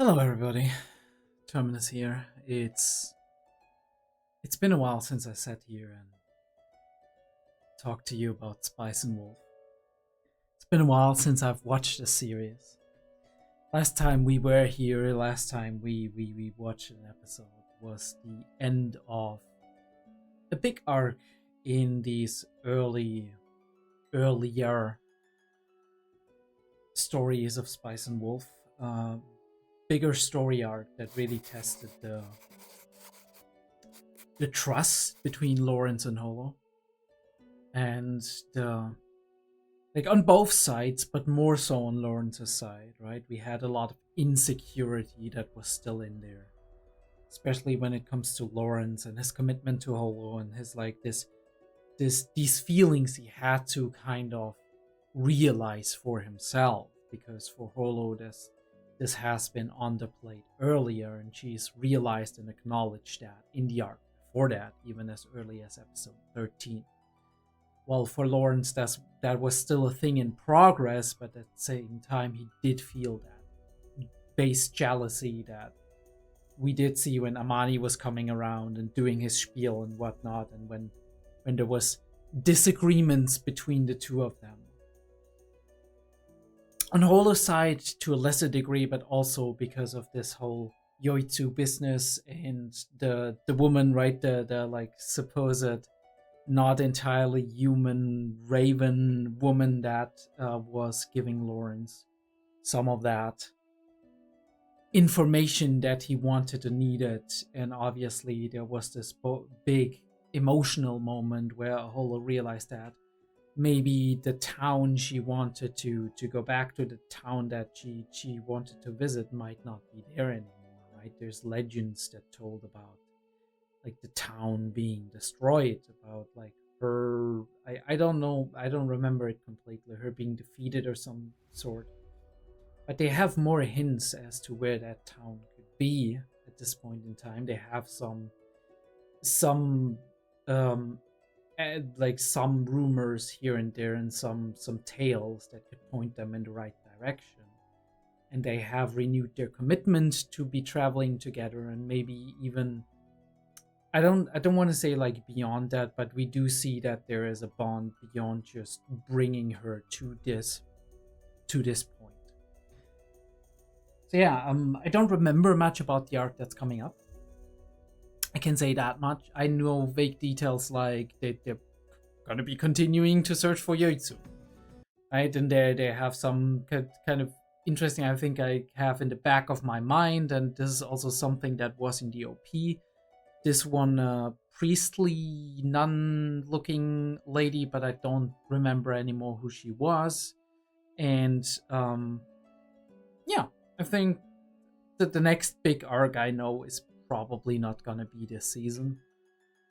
Hello everybody, Terminus here. It's been a while since I sat here and talked to you about Spice and Wolf. It's been a while since I've watched a series. Last time we were here, last time we watched an episode was the end of a big arc in these earlier stories of Spice and Wolf. Bigger story arc that really tested the trust between Lawrence and Holo, and on both sides, but more so on Lawrence's side, right? We had a lot of insecurity that was still in there, especially when it comes to Lawrence and his commitment to Holo and his these feelings he had to kind of realize for himself, because for Holo this has been on the plate earlier, and she's realized and acknowledged that in the arc before that, even as early as episode 13. Well, for Lawrence, that was still a thing in progress, but at the same time, he did feel that base jealousy that we did see when Amani was coming around and doing his spiel and whatnot, and when there was disagreements between the two of them. On Holo's side, to a lesser degree, but also because of this whole Yoitsu business and the woman, right, the like supposed not entirely human raven woman that was giving Lawrence some of that information that he wanted and needed. And obviously there was this big emotional moment where Holo realized that maybe the town she wanted to go back to, the town that she wanted to visit, might not be there anymore, right? There's legends that told about like the town being destroyed, about like her, I don't know, I don't remember it completely, her being defeated or some sort. But they have more hints as to where that town could be at this point in time. They have some like some rumors here and there, and some tales that could point them in the right direction. And they have renewed their commitment to be traveling together, and maybe even I don't want to say like beyond that, but we do see that there is a bond beyond just bringing her to this point. So yeah, I don't remember much about the arc that's coming up. I can say that much. I know vague details like they're gonna be continuing to search for Yoitsu, right? And they have some kind of interesting, I think I have in the back of my mind, and this is also something that was in the OP. This one priestly nun-looking lady, but I don't remember anymore who she was. And yeah, I think that the next big arc I know is probably not gonna be this season.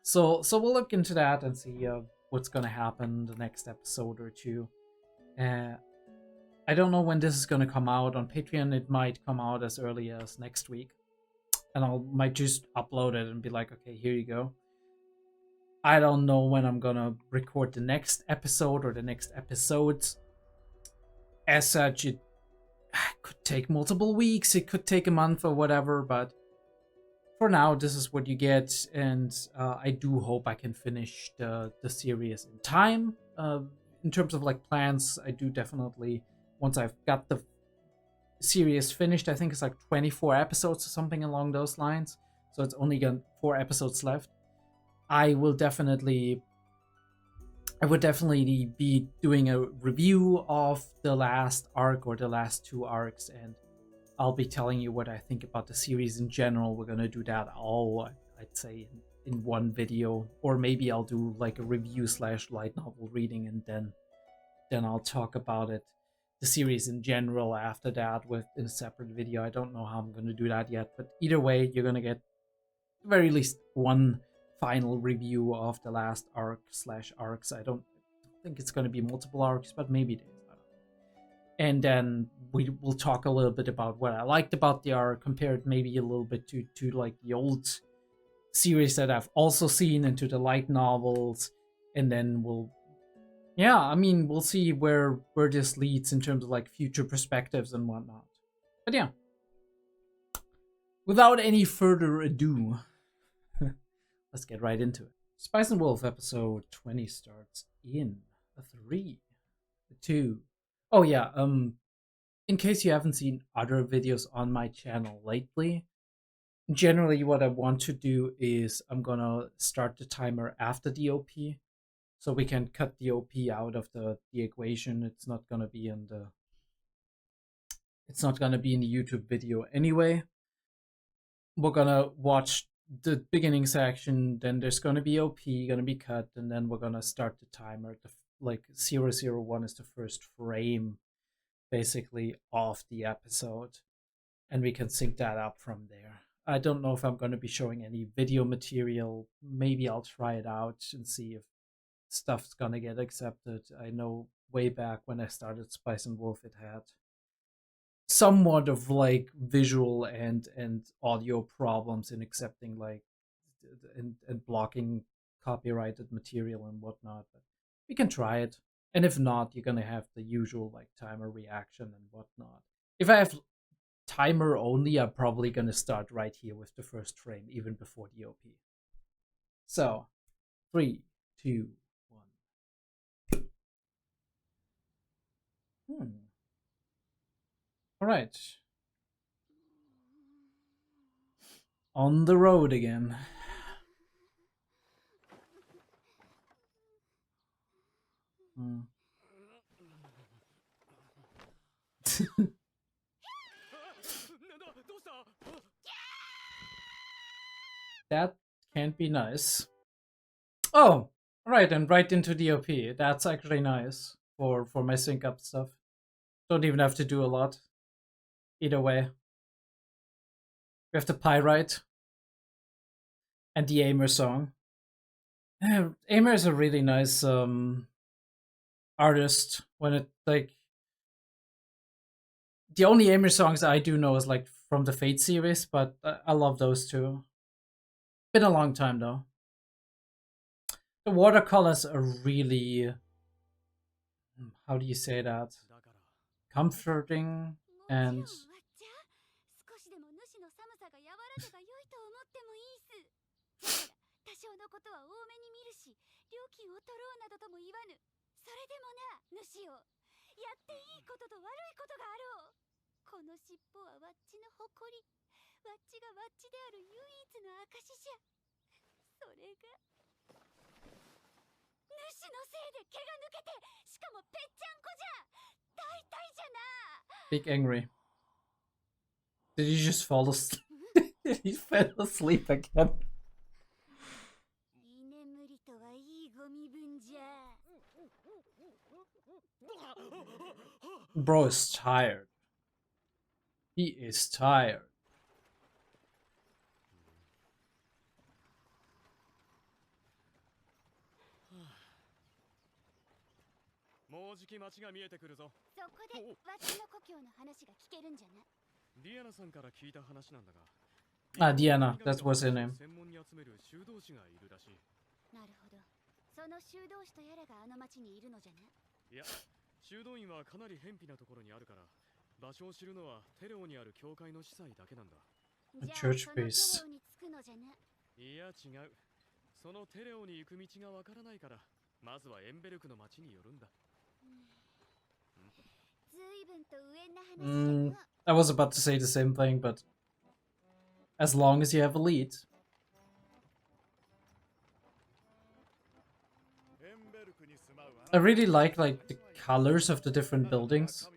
So we'll look into that and see what's gonna happen the next episode or two. I don't know when this is gonna come out on Patreon. It might come out as early as next week, and I might just upload it and be like, okay, here you go. I don't know when I'm gonna record the next episode or the next episodes. As such, it could take multiple weeks, it could take a month or whatever, but for now, this is what you get, and I do hope I can finish the series in time. In terms of like plans, I do definitely, once I've got the series finished, I think it's like 24 episodes or something along those lines, so it's only got 4 episodes left. I would definitely be doing a review of the last arc or the last 2 arcs, and I'll be telling you what I think about the series in general. We're gonna do that all, I'd say, in one video, or maybe I'll do like a review / light novel reading, and then I'll talk about it, the series in general, after that in a separate video. I don't know how I'm gonna do that yet, but either way, you're gonna get at the very least one final review of the last arc / arcs. I don't think it's gonna be multiple arcs, but maybe it is. And then we will talk a little bit about what I liked about the arc, compared maybe a little bit to like the old series that I've also seen, and to the light novels. And then we'll see where this leads in terms of like future perspectives and whatnot. But yeah, without any further ado, let's get right into it. Spice and Wolf episode 20 starts in a 3, a 2. Oh yeah, in case you haven't seen other videos on my channel lately, generally what I want to do is I'm gonna start the timer after the OP, so we can cut the OP out of the equation. It's not gonna be in the YouTube video anyway. We're gonna watch the beginning section, then there's gonna be OP gonna be cut, and then we're gonna start the timer. Like 001 is the first frame basically of the episode, and we can sync that up from there. I don't know if I'm going to be showing any video material. Maybe I'll try it out and see if stuff's going to get accepted. I know way back when I started Spice and Wolf, it had somewhat of like visual and audio problems in accepting like and blocking copyrighted material and whatnot, but we can try it. And if not, you're gonna have the usual like timer reaction and whatnot. If I have timer only, I'm probably gonna start right here with the first frame, even before the OP. So 3, 2, 1. All right. On the road again. That can't be nice. Oh, right, and right into the OP. That's actually nice for my sync up stuff. Don't even have to do a lot. Either way. We have the Pyrite and the Aimer song. Aimer is a really nice artist. When it like the only Aimer songs I do know is like from the Fate series, but I love those too. Been a long time though. The watercolors are really, how do you say that? Comforting and big angry. Did he just fall asleep? Did he fell asleep again? Bro is tired. He is tired. Ah, Diana, that was her name. A church base. I was about to say the same thing, but as long as you have a lead. I really like the colors of the different buildings.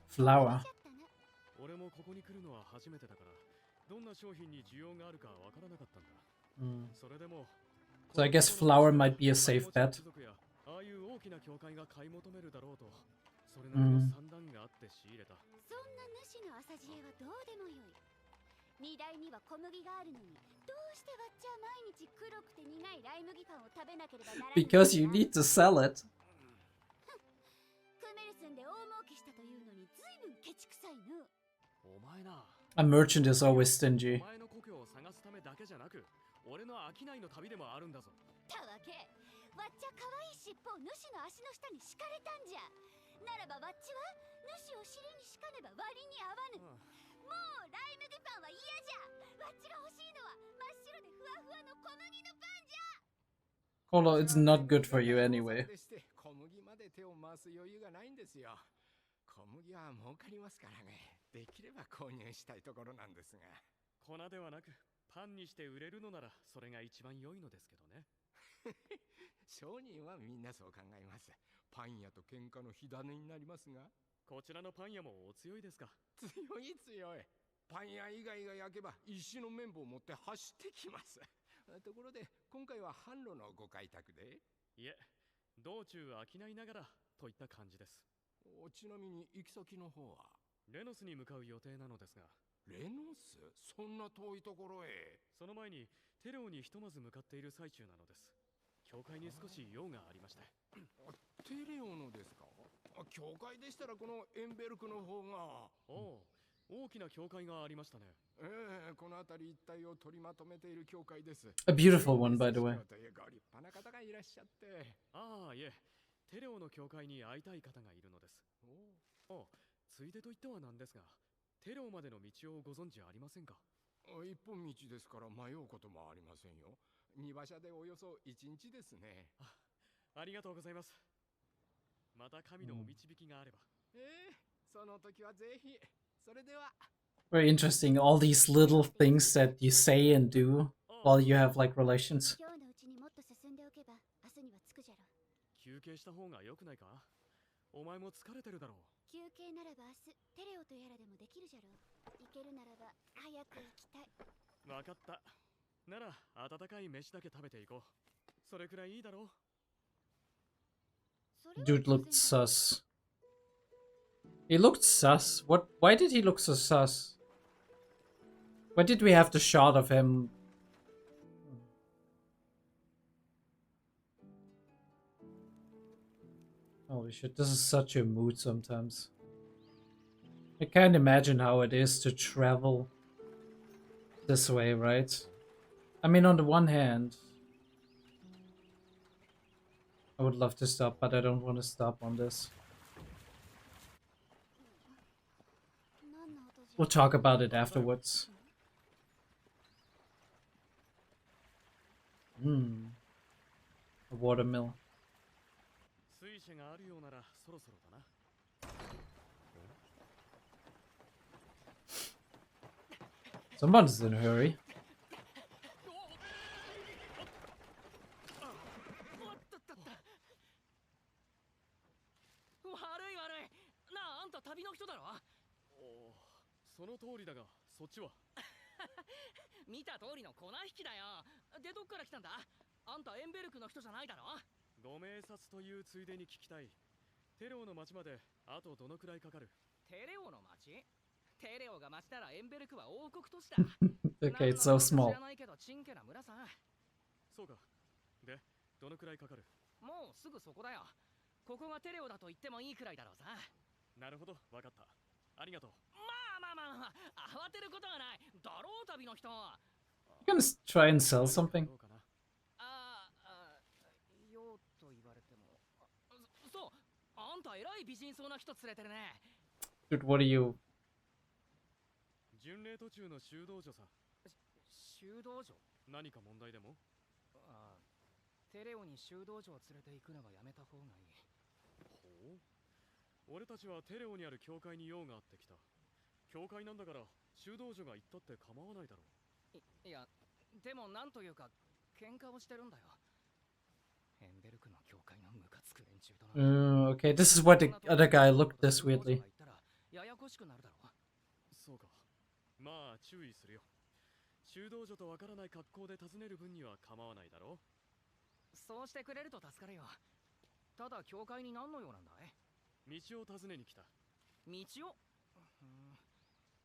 Flower. So I guess flower might be a safe bet. Because you need to sell it. A merchant is always stingy. けじゃなく、俺の商いの旅でもあるんだぞ。たわけ、わっちゃ可愛い尻尾を主の足の下に敷かれたんじゃ。ならばわっちは主を尻に敷かねば割に合わぬ。もうライ麦パンは嫌じゃ。わっちが欲しいのは真っ白でふわふわの小麦のパンじゃ。Although it's not good for you anyway. 小麦まで手を回す余裕がないんですよ。小麦は儲かりますからね。できれば購入したいところなんですが。粉ではなくパンにして売れるのならそれが一番良いのですけどね。商人はみんなそう考えます。パン屋と喧嘩の火種になりますが。こちらのパン屋もお強いですか？強い強い。パン屋以外が焼けば石の綿棒を持って走ってきます。ところで今回は販路のご開拓で？いえ、道中商いながらといった感じです。ちなみに行き先の方は？レノスに向かう予定なのですが。レノス？そんな遠いところへ。その前にテレオにひとまず向かっている最中なのです。教会に少し用がありまして。テレオのですか？教会でしたらこのエンベルクの方が。大きな教会がありましたね。この辺り一帯を取りまとめている教会です。A beautiful one, by the way. ご立派な方がいらっしゃって。いえ、テレオの教会に会いたい方がいるのです。ついでと言ってはなんですが、テレオまでの道をご存知ありませんか？一本道ですから迷うこともありませんよ。荷馬車でおよそ1日ですね。ありがとうございます。また神のお導きがあれば。その時はぜひ。それでは。Very interesting. All these little things that you say and do while you have like relations. 今日のうちにもっと進んでおけば明日には着くじゃろ。休憩した方が良くないか？お前も疲れてるだろう。休憩ならば明日テレオとやらでもできるじゃろう。行けるならば早く行きたい。わかった。なら温かい飯だけ食べていこう。それくらいいいだろう。Dude looked sus. He looked sus. What? Why did he look so sus? Why did we have the shot of him? Holy shit, this is such a mood sometimes. I can't imagine how it is to travel this way, right? I mean, on the one hand, I would love to stop, but I don't want to stop on this. We'll talk about it afterwards. A watermill. Someone's in a hurry. 旅の人だろ。その通りだが、そっちは見た通りの粉引きだよ。で、どっから来たんだ？あんたエンベルクの人じゃないだろ。ご明察というついでに聞きたい。テレオの町まであとどのくらいかかる？テレオの町？テレオが町ならエンベルクは王国都市だ。Okay, it's so small. 知らないけどチンケな村さ。そうか。で、どのくらいかかる？もうすぐそこだよ。ここがテレオだと言ってもいいくらいだろうさ。なるほど、わかった。ありがとう。まあ、慌てることはない。だろう、旅の人。You gonna try and sell something? よと言われても。そう、あんた偉い美人そうな人連れてるね。Dude, what are you? 巡礼途中の修道女さ。修道女？何か問題でも？テレオに修道女を連れて行くのはやめた方がいい。ほう。俺たちはテレオにある教会に用があってきた。教会なんだから修道女が行ったって構わないだろう。いや、でもなんというか喧嘩をしてるんだよ。エンベルクの教会のムカつく連中とな。Okay, this is what the other guy looked this weirdly. ややこしくなるだろう。そうか。まあ注意するよ。修道女とわからない格好で訪ねる分には構わないだろう。そうしてくれると助かるよ。ただ教会に何の用なんだい？道を尋ねに来た。道を？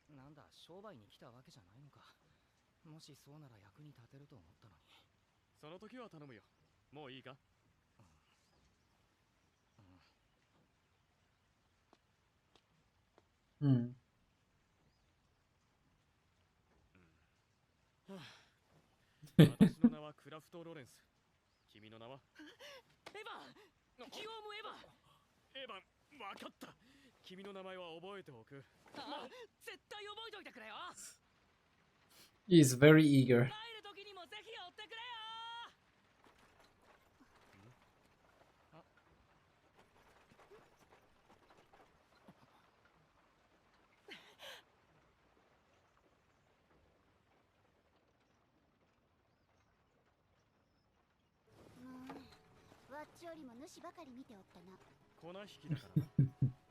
なんだ、商売に来たわけじゃないのか。もしそうなら役に立てると思ったのに。その時は頼むよ。もういいか？私の名はクラフト・ロレンス。君の名は？エヴァン、キオームエヴァン。エヴァン、わかった。君の名前は覚えておく。あ、絶対覚えておいてくれよ。 He is very eager. 帰る時にもぜひ寄ってくれよ。わっちよりも主ばかり見ておったな。粉引きだからな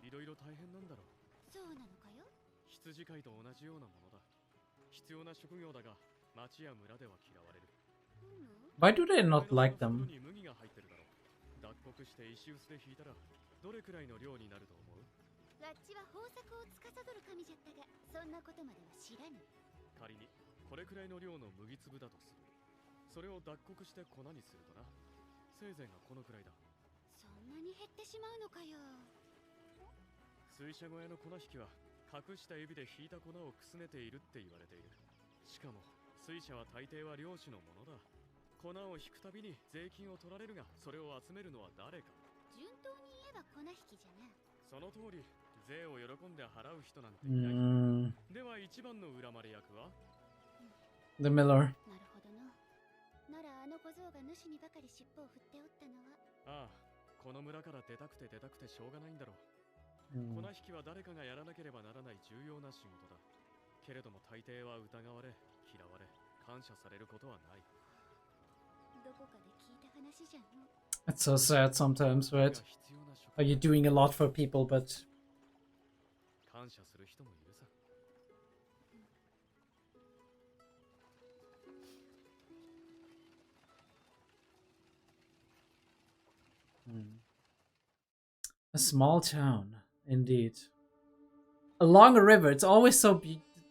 いろいろ大変なんだろう。そうなのかよ。羊飼いと同じようなものだ。必要な職業だが町や村では嫌われる。 Why do they not like them? に麦が入ってるだろう。脱穀して石臼で引いたらどれくらいの量になると思う？わっちは豊作を司る神じゃったが、そんなことまでは知らぬ。仮にこれくらいの量の麦粒だとする。それを脱穀して粉にするとな、せいぜいがこのくらいだ。そんなに減ってしまうのかよ。水車小屋の粉引きは隠した指で引いた粉をくすねているって言われている。しかも水車は大抵は漁師のものだ。粉を引くたびに税金を取られるが、それを集めるのは誰か。順当に言えば粉引きじゃな。その通り、税を喜んで払う人なんていない。では一番の恨まれ役は？ The miller. なるほどな。ならあの小僧が主にばかり尻尾を振っておったのは。ああ、この村から出たくてしょうがないんだろう。粉引きは誰かがやらなければならない重要な仕事だ。けれども大抵は疑われ、嫌われ、感謝されることはない。どこかで聞いた話じゃの。 It's so sad sometimes, right? Are you doing a lot for people, but 感謝する人もいるさ。a small town, indeed. Along a river, it's always so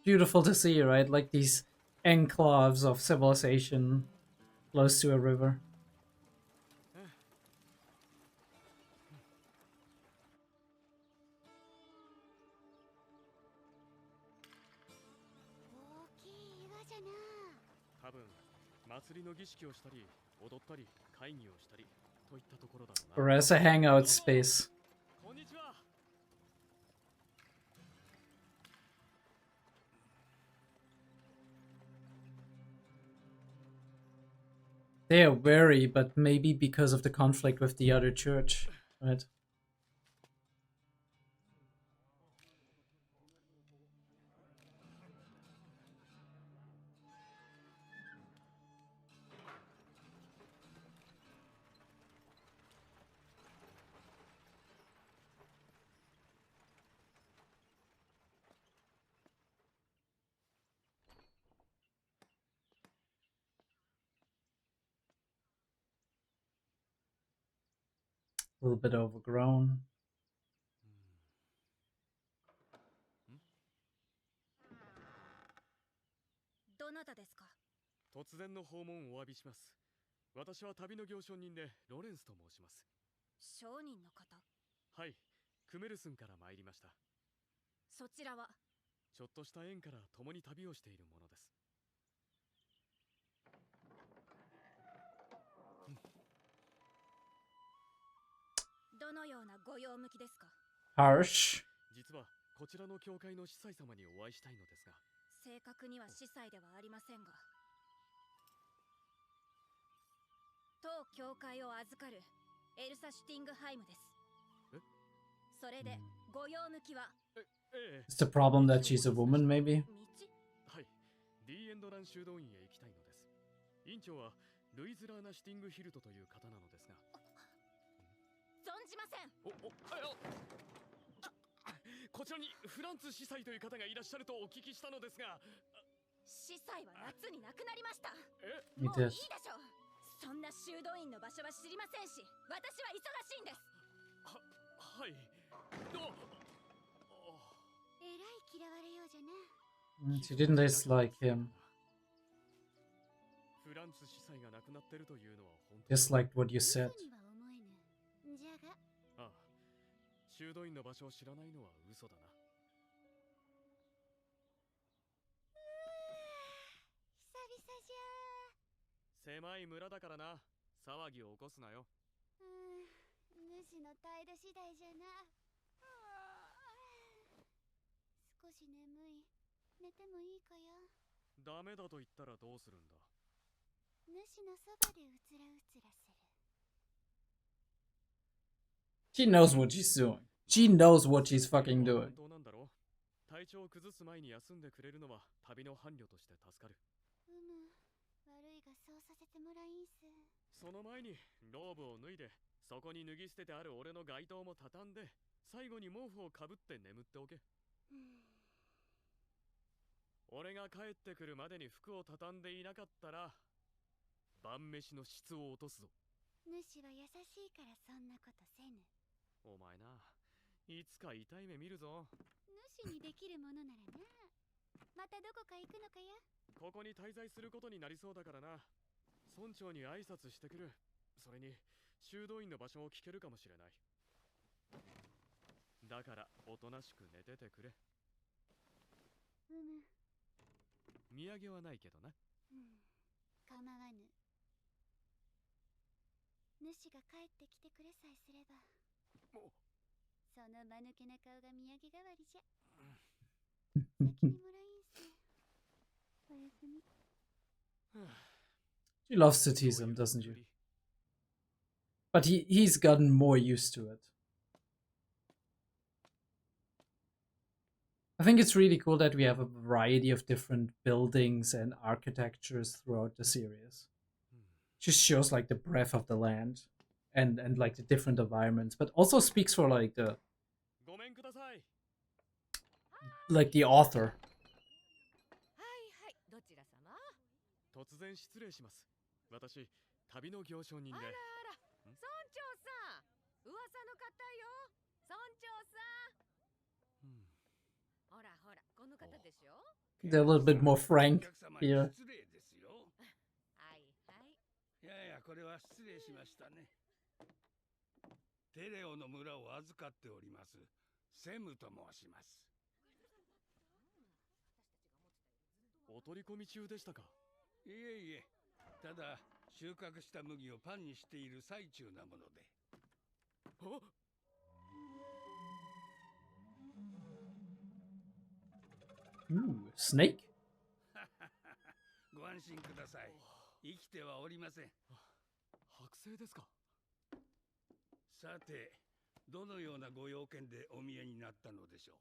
beautiful to see, right? Like these enclaves of civilization close to a river. 大きい岩じゃな。多分祭りの儀式をしたり、踊ったり、会議をしたりといったところだろう Or な。 as a hangout space. こんにちは。 They are wary, but maybe because of the conflict with the other church, right? A little bit overgrown. どなたですか？突然の訪問をお詫びします。私は旅の行商人でロレンスと申します。商人の方。はい、クメルスンから参りました。そちらは？ちょっとした縁から共に旅をしているものです。どのようなご用向きですか？ Harsh. 実はこちらの教会の司祭様にお会いしたいのですが。正確には司祭ではありませんが、当教会を預かるエルサ・シュティングハイムです。それでご用向きは？ It's the problem that she's a woman, maybe? はい、Dエンドラン修道院へ行きたいのです。院長はルイズラーナ・シュティングヒルトという方なのですが。存じません。こちらにフランツ司祭という方がいらっしゃるとお聞きしたのですが。司祭は夏に亡くなりました。It もういい is. でしょう。そんな修道院の場所は知りませんし、私は忙しいんです。はい。えらい嫌われようじゃな。She didn't dislike him. フランツ司祭が亡くなってるというのは本当。 Disliked what you said. 嘘には思えぬ。じゃが。ああ、修道院の場所を知らないのは嘘だな。久々じゃ。狭い村だからな。騒ぎを起こすなよ。主の態度次第じゃな。少し眠い。寝てもいいかや。ダメだと言ったらどうするんだ。主のそばでうつらうつらする。She knows what she's doing. She knows what she's fucking doing. 本当なんだろう。体調を崩す前に休んでくれるのは旅の伴侶として助かる。悪いがそうさせてもらいんす。その前にローブを脱いで、そこに脱ぎ捨ててある俺の街灯も畳んで、最後に毛布をかぶって眠っておけ。俺が帰ってくるまでに服を畳んでいなかったら晩飯の質を落とすぞ。主は優しいからそんなことせぬ。お前な、いつか痛い目見るぞ。主にできるものならな。またどこか行くのかや。ここに滞在することになりそうだからな。村長に挨拶してくる。それに修道院の場所を聞けるかもしれない。だからおとなしく寝ててくれ。土産はないけどな。構わぬ。主が帰ってきてくれさえすれば。その間抜けな顔が土産代わりじゃ。先にもらいんす。おやすみ。She loves to tease him, doesn't she? But he's gotten more used to it. I think it's really cool that we have a variety of different buildings and architectures throughout the series. Just shows like the breadth of the land and like the different environments, but also speaks for like the author. 突然失礼します。私、旅の行商人で。あらあら、村長さん、噂の方よ。村長さん。ほらほら、この方でしょ。They're a little bit more frank here. 失礼ですよ。はいはい。いやいや、これは失礼しましたね。テレオの村を預かっております。セムと申します。お取り込み中でしたか。いえいえ、ただ収穫した麦をパンにしている最中なもので。Snake? ご安心ください。生きてはおりません。剥製ですか。さて、どのようなご用件でお見えになったのでしょ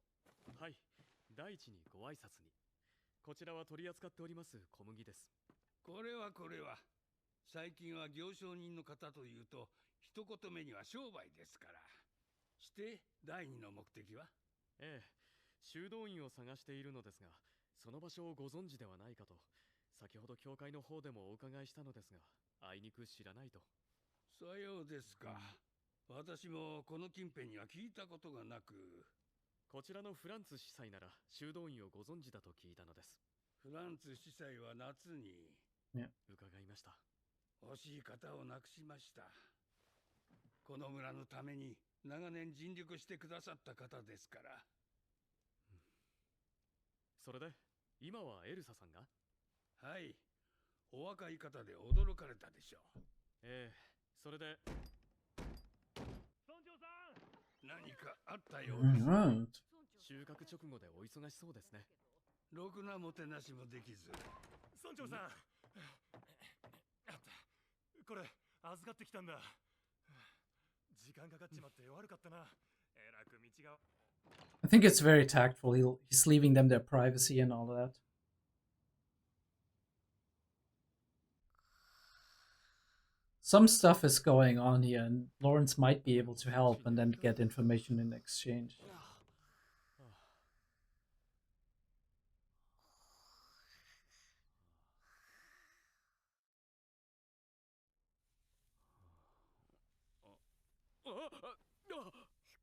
う。はい、第一にご挨拶に。こちらは取り扱っております小麦です。これは最近は行商人の方というと一言目には商売ですから。して第二の目的は。ええ、修道院を探しているのですが、その場所をご存知ではないかと。先ほど教会の方でもお伺いしたのですが、あいにく知らないと。さようですか。私もこの近辺には聞いたことがなく。こちらのフランツ司祭なら修道院をご存知だと聞いたのです。フランツ司祭は夏に伺いました。惜しい方を亡くしました。この村のために長年尽力してくださった方ですから。それで今はエルサさんが。はい、お若い方で驚かれたでしょう。ええ、それで村長さん、何かあったようです。収穫直後でお忙しそうですね。ろくなもてなしもできず。村長さん、これ預かってきたんだ。時間かかっちまって悪かったな。えらく道が。I think it's very tactful. He's leaving them their privacy and all that. Some stuff is going on here, and Lawrence might be able to help and then get information in exchange. Oh.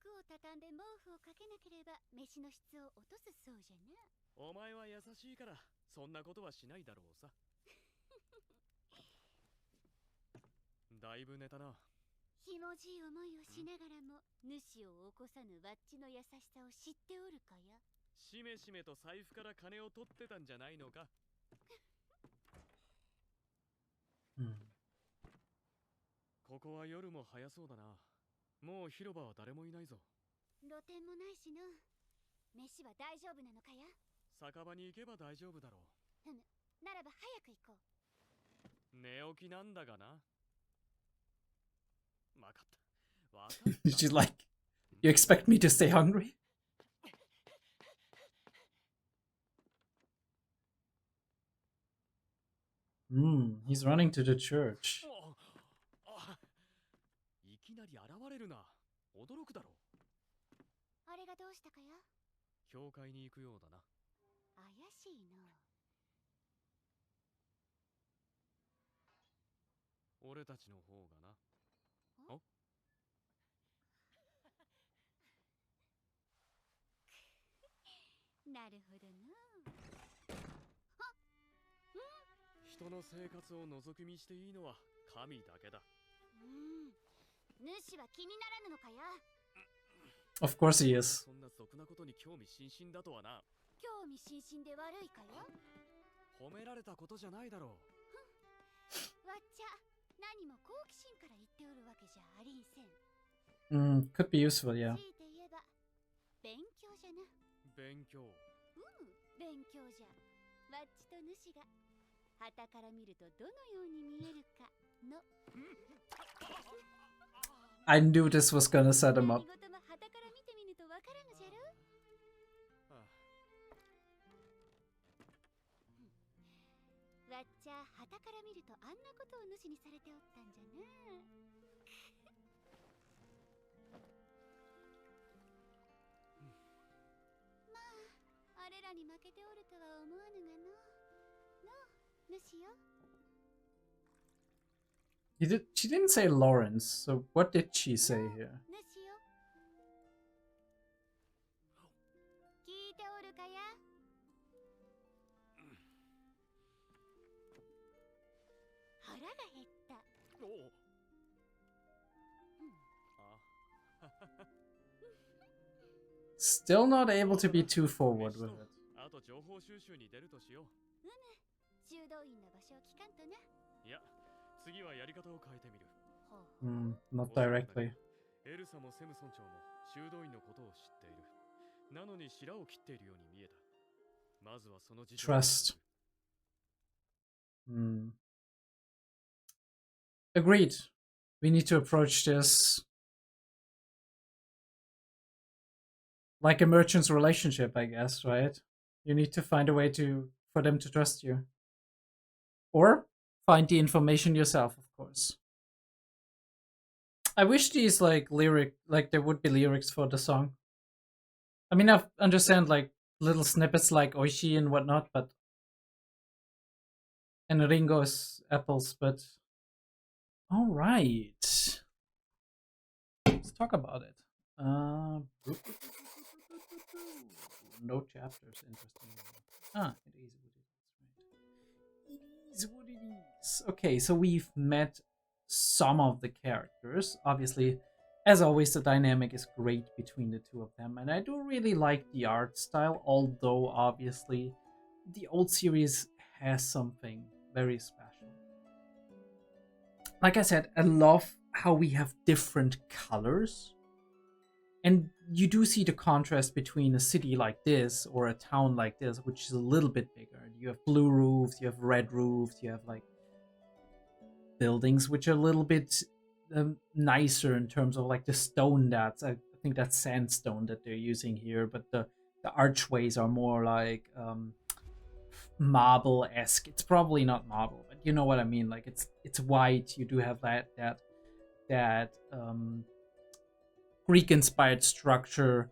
服を畳んで毛布をかけなければ飯の質を落とすそうじゃな。お前は優しいからそんなことはしないだろうさ。だいぶ寝たな。ひもじい思いをしながらも主を起こさぬわっちの優しさを知っておるかや。しめしめと財布から金を取ってたんじゃないのか。Hmm. ここは夜も早そうだな。もう広場は誰もいないぞ。露店もないしの。飯は大丈夫なのかや？酒場に行けば大丈夫だろふむ。ならば早く行こう。寝起きなんだがな。わかった。わかった。 She's like, you expect me to stay hungry? He's running to the church. いきなり現れるな。驚くだろ。あれがどうしたかや？教会に行くようだな。怪しいの。俺たちの方がな。お？なるほどの。人の生活を覗き見していいのは神だけだ。主は気にならぬのかや？ Of course he is. そんな俗なことに興味津々だとはな。興味津々で悪いかや？褒められたことじゃないだろう。わっちゃ、何も好奇心から言っておるわけじゃありんせん。Could be useful, yeah. 強いて言えば、勉強じゃな。勉強。勉強じゃ。わっちと主が、旗から見るとどのように見えるかの。I knew this was gonna set him up. 何事も旗から見てみぬとわからぬじゃろ。わっちゃ、旗から見るとあんなことを主にされておったんじゃな。まあ、あれらに負けておるとは思わぬがの。の、主よ。She didn't say Lawrence, so what did she say here? 主よ。聞いておるかや？腹が減った。おう。Still not able to be too forward with it. あと情報収集に出るとしよう。修道院の場所を聞かんとな。いや、次はやり方を変えてみる。Not directly. エルサもセム村長も修道院のことを知っている。なのに白を切っているように見えた。まずはその事情を。Trust. Agreed. We need to approach this like a merchant's relationship, I guess, right? You need to find a way for them to trust you. Or find the information yourself, of course. I wish these like there would be lyrics for the song. I mean, I understand like little snippets like Oishi and whatnot, but and Ringo's apples, but all right. Let's talk about it. No chapters, interesting. It is what it is. Okay, so we've met some of the characters. Obviously, as always, the dynamic is great between the two of them, and I do really like the art style, although obviously the old series has something very special. Like I said, I love how we have different colors, and you do see the contrast between a city like this or a town like this, which is a little bit bigger. You have blue roofs, you have red roofs, you have like buildings which are a little bit nicer in terms of like the stone. That's I think that's sandstone that they're using here, but the archways are more like marble-esque. It's probably not marble, but you know what I mean. Like it's white. You do have that Greek-inspired structure.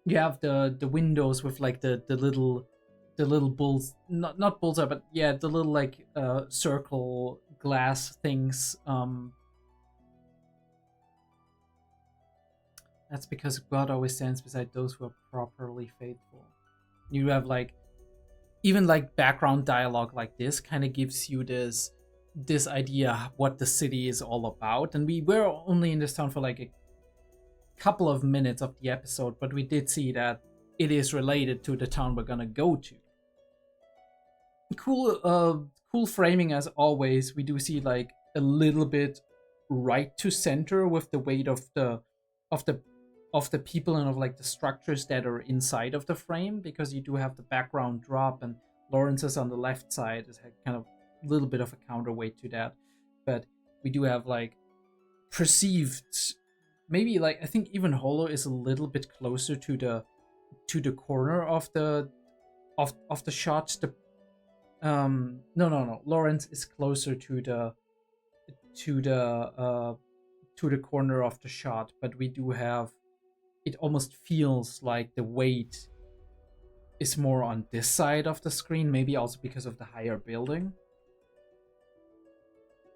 You have the windows with like the little bulls, not bullseye, but yeah, the little like circle glass things. That's because God always stands beside those who are properly faithful. You have like even like background dialogue like this kind of gives you this idea what the city is all about. And we were only in this town for like a couple of minutes of the episode, but we did see that it is related to the town we're gonna go to. Cool cool framing as always. We do see like a little bit right to center with the weight of the people and of like the structures that are inside of the frame, because you do have the background drop and Lawrence is on the left side is kind of a little bit of a counterweight to that. But we do have like perceived, maybe like I think even Holo is a little bit closer to the corner of the shot. No. Lawrence is closer to the corner of the shot, but we do have, it almost feels like the weight is more on this side of the screen, maybe also because of the higher building.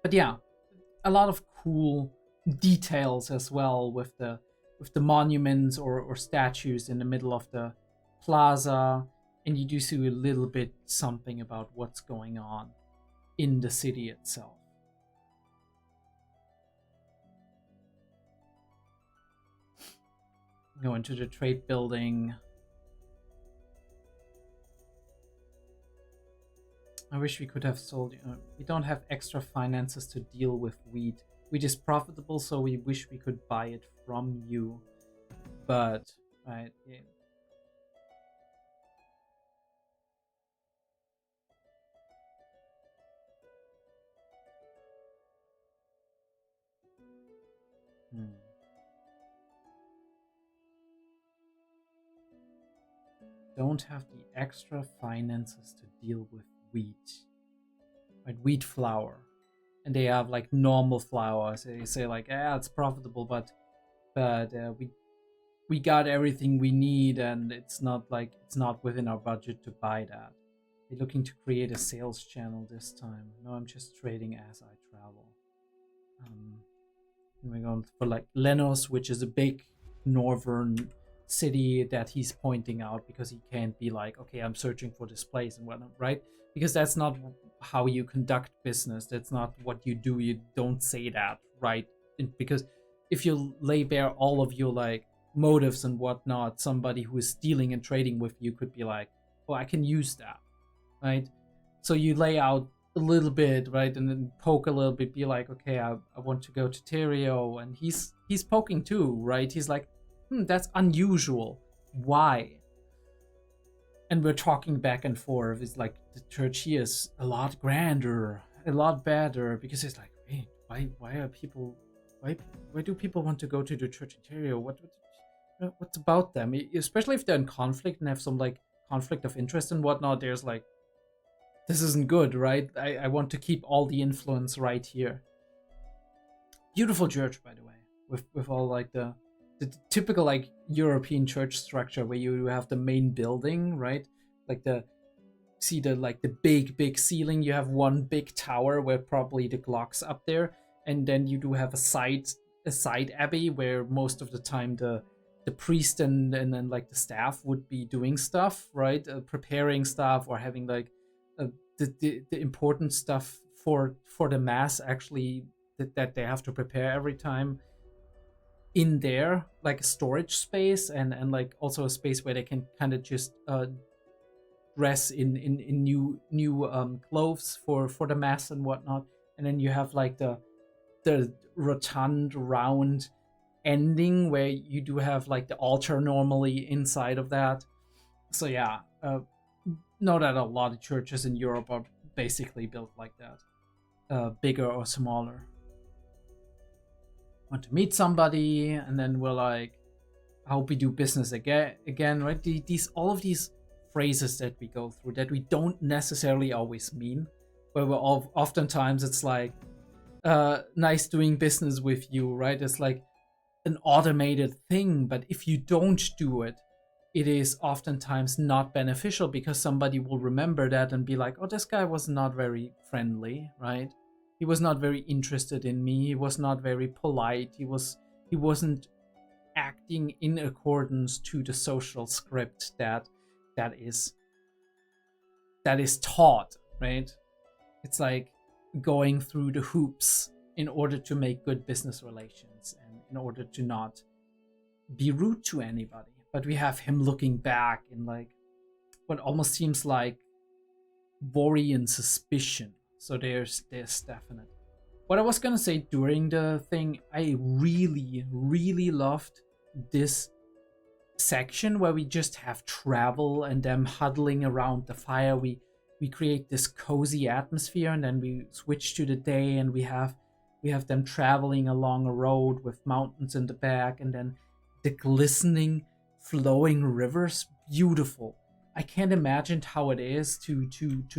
But yeah, a lot of cool details as well with the monuments or statues in the middle of the plaza, and you do see a little bit something about what's going on in the city itself. Go into the trade building. I wish we could have sold you. We don't have extra finances to deal with wheat. Wheat is profitable, so we wish we could buy it from you. But, right, yeah. Don't have the extra finances to deal with wheat. Right, wheat flour. And they have like normal flour. So they say like, yeah, it's profitable, but we got everything we need, and it's not within our budget to buy that. They're looking to create a sales channel this time. No, I'm just trading as I travel. And we're going for like Lenos, which is a big northern city that he's pointing out because he can't be like, okay, I'm searching for this place and whatnot, right? Because that's not how you conduct business. That's not what you do. You don't say that, right? Because if you lay bare all of your like motives and whatnot, somebody who is dealing and trading with you could be like, oh, I can use that, right? So you lay out a little bit, right, and then poke a little bit, be like, okay, I want to go to Terrio, and he's poking too, right? He's like, that's unusual. Why? And we're talking back and forth. It's like the church here is a lot grander, a lot better, because it's like, wait, why do people want to go to the church in Terrio? What's about them? Especially if they're in conflict and have some like conflict of interest and whatnot. There's like, this isn't good, right? I want to keep all the influence right here. Beautiful church, by the way, with all like the typical like European church structure where you have the main building, right? Like the big ceiling. You have one big tower where probably the clock's up there, and then you do have a side abbey where most of the time the priest and then like the staff would be doing stuff, right? Preparing stuff or having like the important stuff for the mass actually that they have to prepare every time in there, like a storage space and like also a space where they can kind of just dress in new clothes for the mass and whatnot. And then you have like the rotund round ending where you do have like the altar normally inside of that. So yeah, know that a lot of churches in Europe are basically built like that, bigger or smaller. Want to meet somebody, and then we're like, I hope we do business again, right? All of these phrases that we go through that we don't necessarily always mean, where we're oftentimes it's like, nice doing business with you, right? It's like an automated thing, but if you don't do it, it is oftentimes not beneficial because somebody will remember that and be like, oh, this guy was not very friendly, right? He was not very interested in me. He was not very polite. He wasn't acting in accordance to the social script that is taught, right? It's like going through the hoops in order to make good business relations and in order to not be rude to anybody. But we have him looking back in like what almost seems like worry and suspicion, So there's this definite. What I was gonna say during the thing, I really, really loved this section where we just have travel and them huddling around the fire. We create this cozy atmosphere, and then we switch to the day, and we have them traveling along a road with mountains in the back, and then the glistening, flowing rivers. Beautiful. I can't imagine how it is to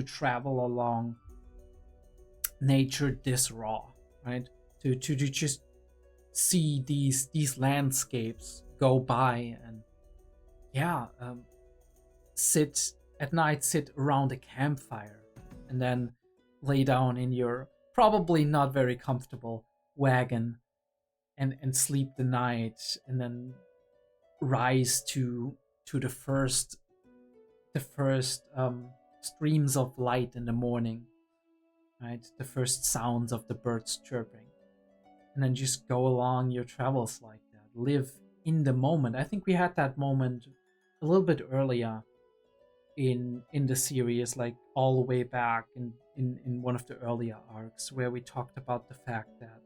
travel along nature this raw, right? To just see these landscapes go by, and sit at night, sit around a campfire, and then lay down in your probably not very comfortable wagon and sleep the night, and then rise to the first streams of light in the morning, right? The first sounds of the birds chirping, and then just go along your travels like that. Live in the moment. I think we had that moment a little bit earlier in the series, like all the way back in one of the earlier arcs, where we talked about the fact that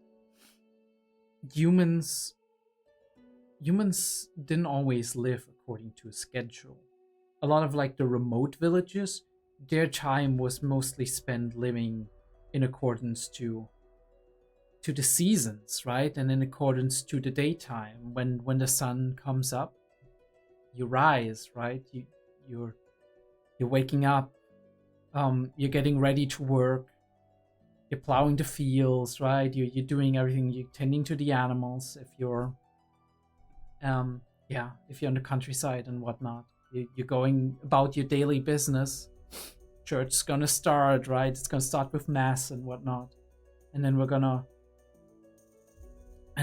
humans didn't always live according to a schedule. A lot of like the remote villages, their time was mostly spent living in accordance to the seasons, right? And in accordance to the daytime. When the sun comes up, you rise, right? You're waking up, you're getting ready to work, you're plowing the fields, right? You're doing everything, you're tending to the animals if you're in the countryside and whatnot. You're going about your daily business. Church is gonna start, right? It's gonna start with mass and whatnot. And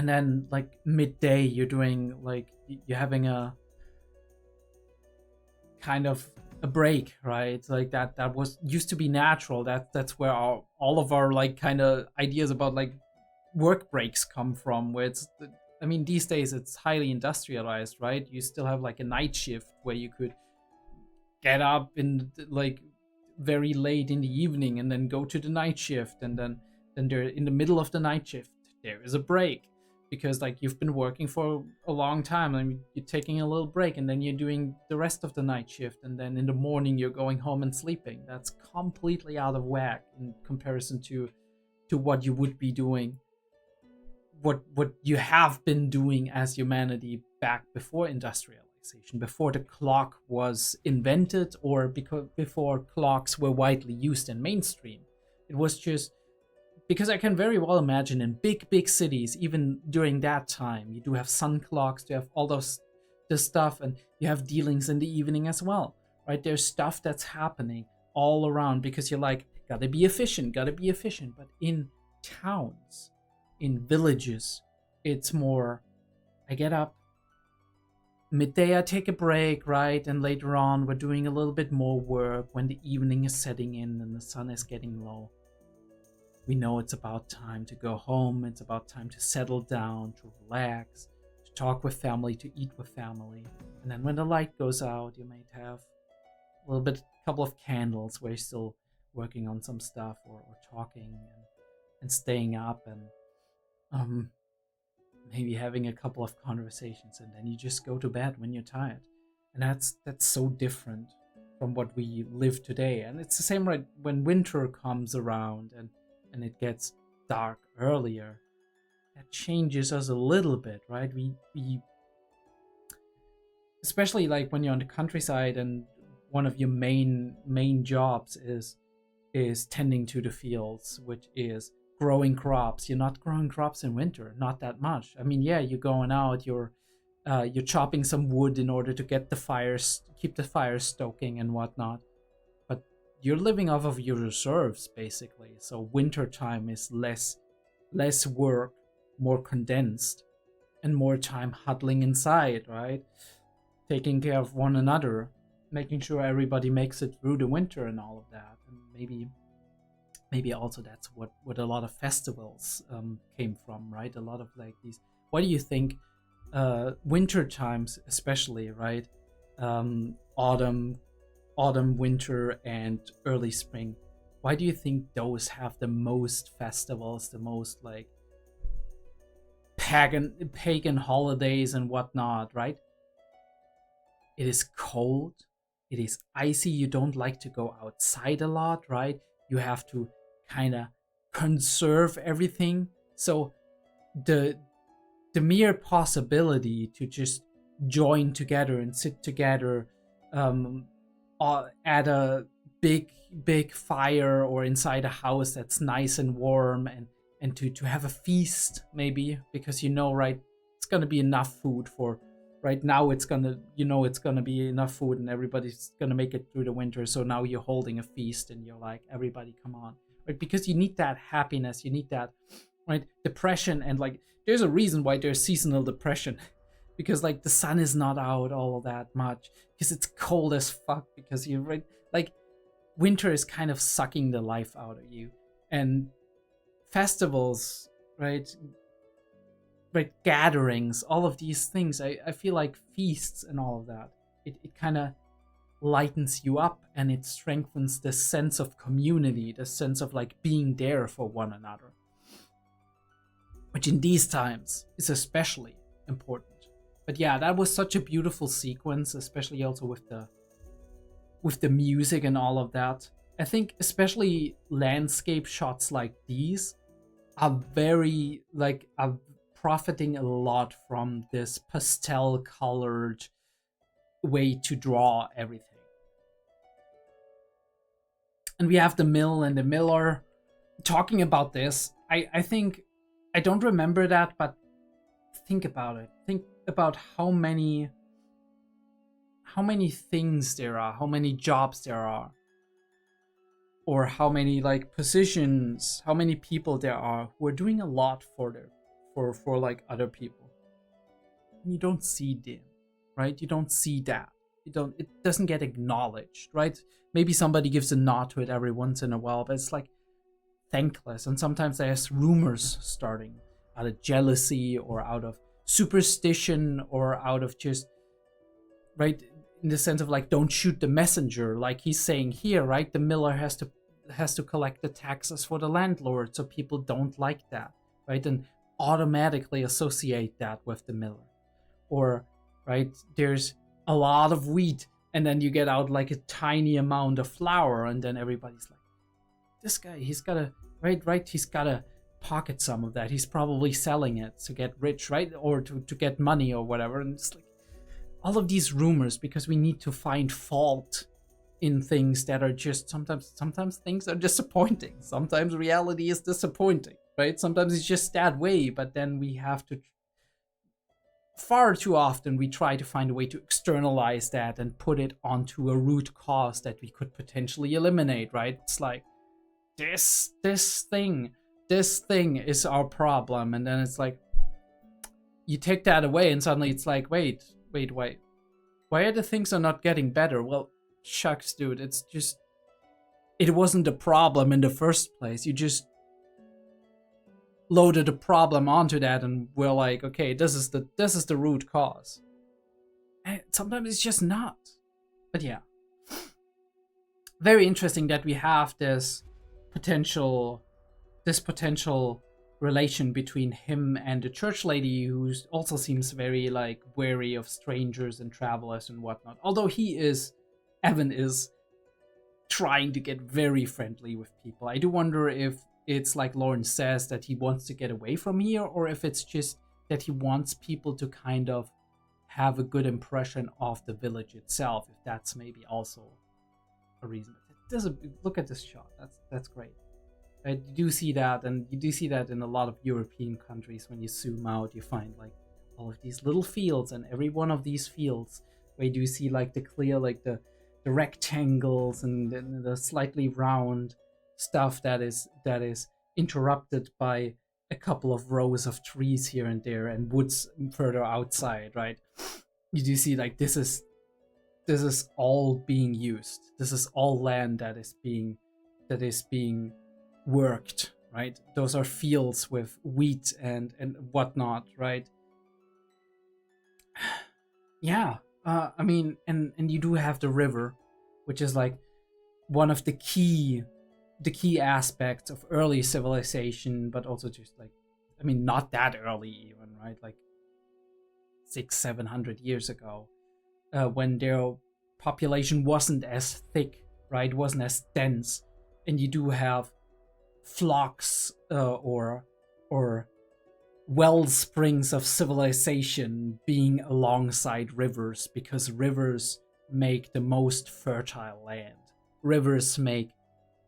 then like midday, you're doing like, you're having a kind of a break, right? Like that was used to be natural. That's where all of our like kind of ideas about like work breaks come from, where these days it's highly industrialized, right? You still have like a night shift where you could get up in like very late in the evening and then go to the night shift, and then there in the middle of the night shift there is a break, because like you've been working for a long time and you're taking a little break, and then you're doing the rest of the night shift, and then in the morning you're going home and sleeping. That's completely out of whack in comparison to what you would be doing, what you have been doing as humanity back before industrialization, before the clock was invented, or before clocks were widely used in mainstream. It was just because I can very well imagine in big cities, even during that time, you do have sun clocks, you have all this stuff, and you have dealings in the evening as well, right? There's stuff that's happening all around because you're like, gotta be efficient. But in towns, in villages, it's more, I get up, midday I take a break, right? And later on, we're doing a little bit more work when the evening is setting in and the sun is getting low. We know it's about time to go home. It's about time to settle down, to relax, to talk with family, to eat with family. And then when the light goes out, you might have a couple of candles where you're still working on some stuff or talking and staying up, and maybe having a couple of conversations, and then you just go to bed when you're tired. And that's so different from what we live today. And it's the same, right? When winter comes around and it gets dark earlier, that changes us a little bit, right? We especially like when you're on the countryside and one of your main jobs is tending to the fields, which is growing crops. You're not growing crops in winter, not that much. You're going out, you're chopping some wood in order to get keep the fires stoking and whatnot. You're living off of your reserves, basically. So winter time is less work, more condensed, and more time huddling inside, right? Taking care of one another, making sure everybody makes it through the winter and all of that. And maybe also that's what a lot of festivals came from, right? A lot of like these. What do you think? Winter times, especially, right? Autumn, winter, and early spring. why do you think those have the most festivals, the most like pagan holidays and whatnot, right? It is cold, it is icy, you don't like to go outside a lot, right? You have to kind of conserve everything. So the mere possibility to just join together and sit together at a big fire or inside a house that's nice and warm, and to have a feast, maybe, because right, it's gonna be enough food for right now. It's gonna be enough food and everybody's gonna make it through the winter. So now you're holding a feast and you're like, everybody come on, right? Because you need that happiness, you need that, right? Depression, and like there's a reason why there's seasonal depression, because like the sun is not out all that much, because it's cold as fuck, because you're right, like winter is kind of sucking the life out of you. And festivals, right, gatherings, all of these things, I feel like feasts and all of that, it kind of lightens you up, and it strengthens the sense of community, the sense of like being there for one another, which in these times is especially important. But yeah, that was such a beautiful sequence, especially also with the music and all of that. I think especially landscape shots like these are very are profiting a lot from this pastel colored way to draw everything. And we have the mill and the miller talking about this. I think, I don't remember that, but think about it. Think about how many things there are, how many jobs there are, or how many like positions, how many people there are who are doing a lot for like other people. And you don't see them, right? You don't see that. It doesn't get acknowledged, right? Maybe somebody gives a nod to it every once in a while, but it's like thankless. And sometimes there's rumors starting out of jealousy or out of superstition or out of just, right, in the sense of like, don't shoot the messenger, like he's saying here, right? The miller has to collect the taxes for the landlord, so people don't like that, right? And automatically associate that with the miller. Or, right, there's a lot of wheat, and then you get out like a tiny amount of flour, and then everybody's like, this guy, he's gotta, right, he's gotta pocket some of that. He's probably selling it to get rich, right? Or to get money or whatever. And it's like all of these rumors, because we need to find fault in things that are just sometimes things are disappointing. Sometimes reality is disappointing, right? Sometimes it's just that way, but then we have to, far too often we try to find a way to externalize that and put it onto a root cause that we could potentially eliminate, right? It's like this thing is our problem, and then it's like you take that away and suddenly it's like, wait, why are the things are not getting better? Well, shucks, dude, it's just, it wasn't a problem in the first place. You just loaded a problem onto that, and we're like, okay, this is the root cause. And sometimes it's just not. But yeah, very interesting that we have this potential relation between him and the church lady, who also seems very like wary of strangers and travelers and whatnot. Although Evan is trying to get very friendly with people. I do wonder if it's like Lauren says, that he wants to get away from here, or if it's just that he wants people to kind of have a good impression of the village itself. If that's maybe also a reason. Look at this shot. That's great. You do see that, and you do see that in a lot of European countries. When you zoom out, you find like all of these little fields, and every one of these fields where you do see like the clear, like the rectangles and the slightly round stuff that is interrupted by a couple of rows of trees here and there and woods further outside, right? You do see like this is all being used. This is all land that is being worked, right? Those are fields with wheat and whatnot, right? Yeah, I mean, and you do have the river, which is like one of the key the key aspects of early civilization, but also just like, I mean, not that early even, right? Like 600-700 years ago, when their population wasn't as thick, right? Wasn't as dense, and you do have flocks or well springs of civilization being alongside rivers, because rivers make the most fertile land. Rivers make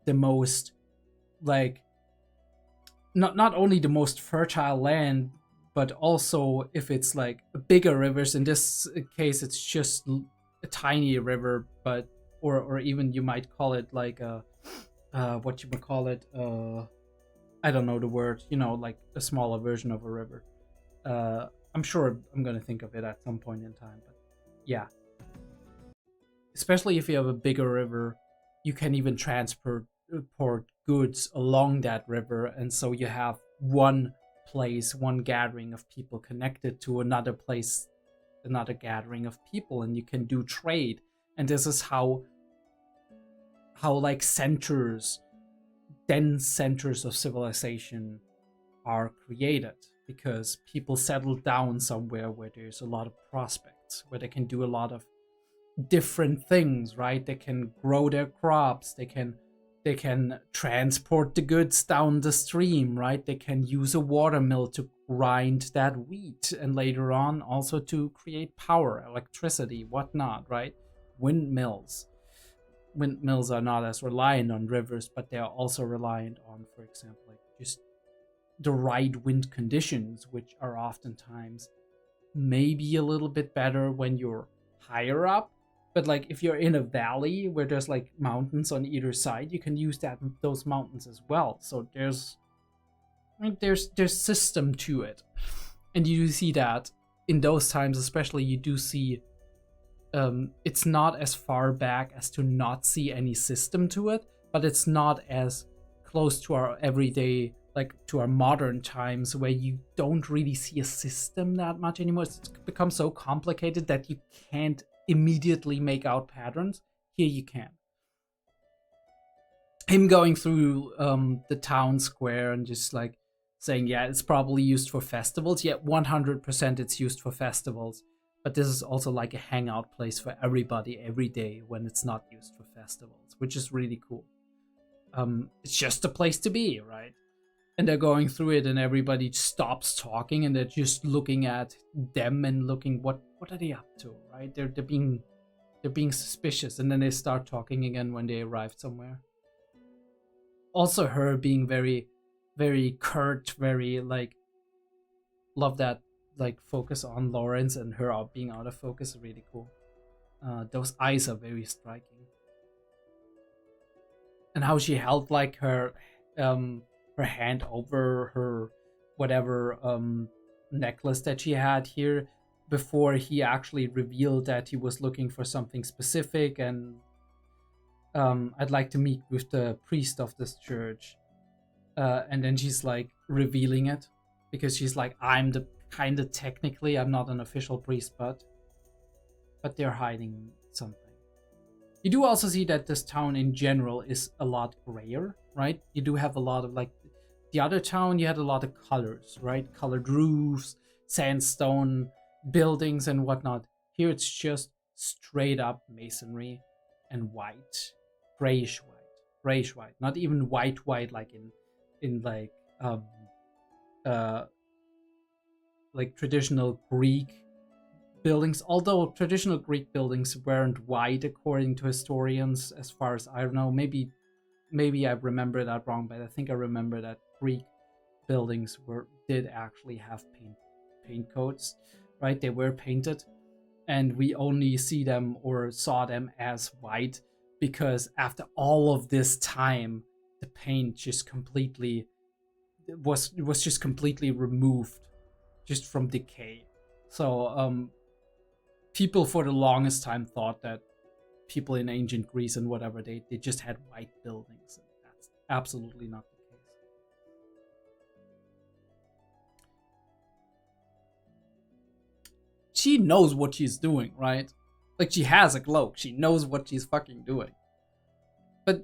the most, like, not only the most fertile land, but also if it's like bigger rivers. In this case, it's just a tiny river, but or even you might call it like a what you would call it, I don't know the word, you know, like a smaller version of a river. I'm sure I'm gonna think of it at some point in time, but yeah. Especially if you have a bigger river, you can even transport goods along that river, and so you have one place, one gathering of people connected to another place, another gathering of people, and you can do trade. And this is how like centers, dense centers of civilization are created, because people settle down somewhere where there's a lot of prospects, where they can do a lot of different things, right? They can grow their crops, they can transport the goods down the stream, right? They can use a water mill to grind that wheat, and later on also to create power, electricity, whatnot, right? Windmills are not as reliant on rivers, but they are also reliant on, for example, like just the right wind conditions, which are oftentimes maybe a little bit better when you're higher up. But like if you're in a valley where there's like mountains on either side, you can use those mountains as well. So there's system to it, and you see that in those times, especially. You do see it's not as far back as to not see any system to it, but it's not as close to our everyday, like to our modern times, where you don't really see a system that much anymore. It's become so complicated that you can't immediately make out patterns. Here you can. Him going through the town square and just like saying, yeah, it's probably used for festivals. Yeah, 100% it's used for festivals. But this is also like a hangout place for everybody every day when it's not used for festivals, which is really cool. It's just a place to be, right? And they're going through it, and everybody stops talking, and they're just looking at them and looking, what are they up to, right? They're being suspicious, and then they start talking again when they arrived somewhere. Also, her being very, very curt, very like, love that like focus on Lawrence, and her being out of focus is really cool. Those eyes are very striking, and how she held like her hand over her whatever necklace that she had here before he actually revealed that he was looking for something specific. And I'd like to meet with the priest of this church, and then she's like revealing it, because she's like, I'm the kind of, technically I'm not an official priest, but they're hiding something. You do also see that this town in general is a lot grayer, right? You do have a lot of, like, the other town, you had a lot of colors, right? Colored roofs, sandstone buildings and whatnot. Here it's just straight up masonry and white, grayish white, not even white like in like traditional Greek buildings, although traditional Greek buildings weren't white according to historians, as far as I know. Maybe I remember that wrong, but I think I remember that Greek buildings did actually have paint coats, right? They were painted, and we only see them or saw them as white because after all of this time, the paint just completely was just completely removed just from decay. So people for the longest time thought that people in ancient Greece and whatever, they just had white buildings. And that's absolutely not the case. She knows what she's doing, right? Like, she has a cloak. She knows what she's fucking doing. But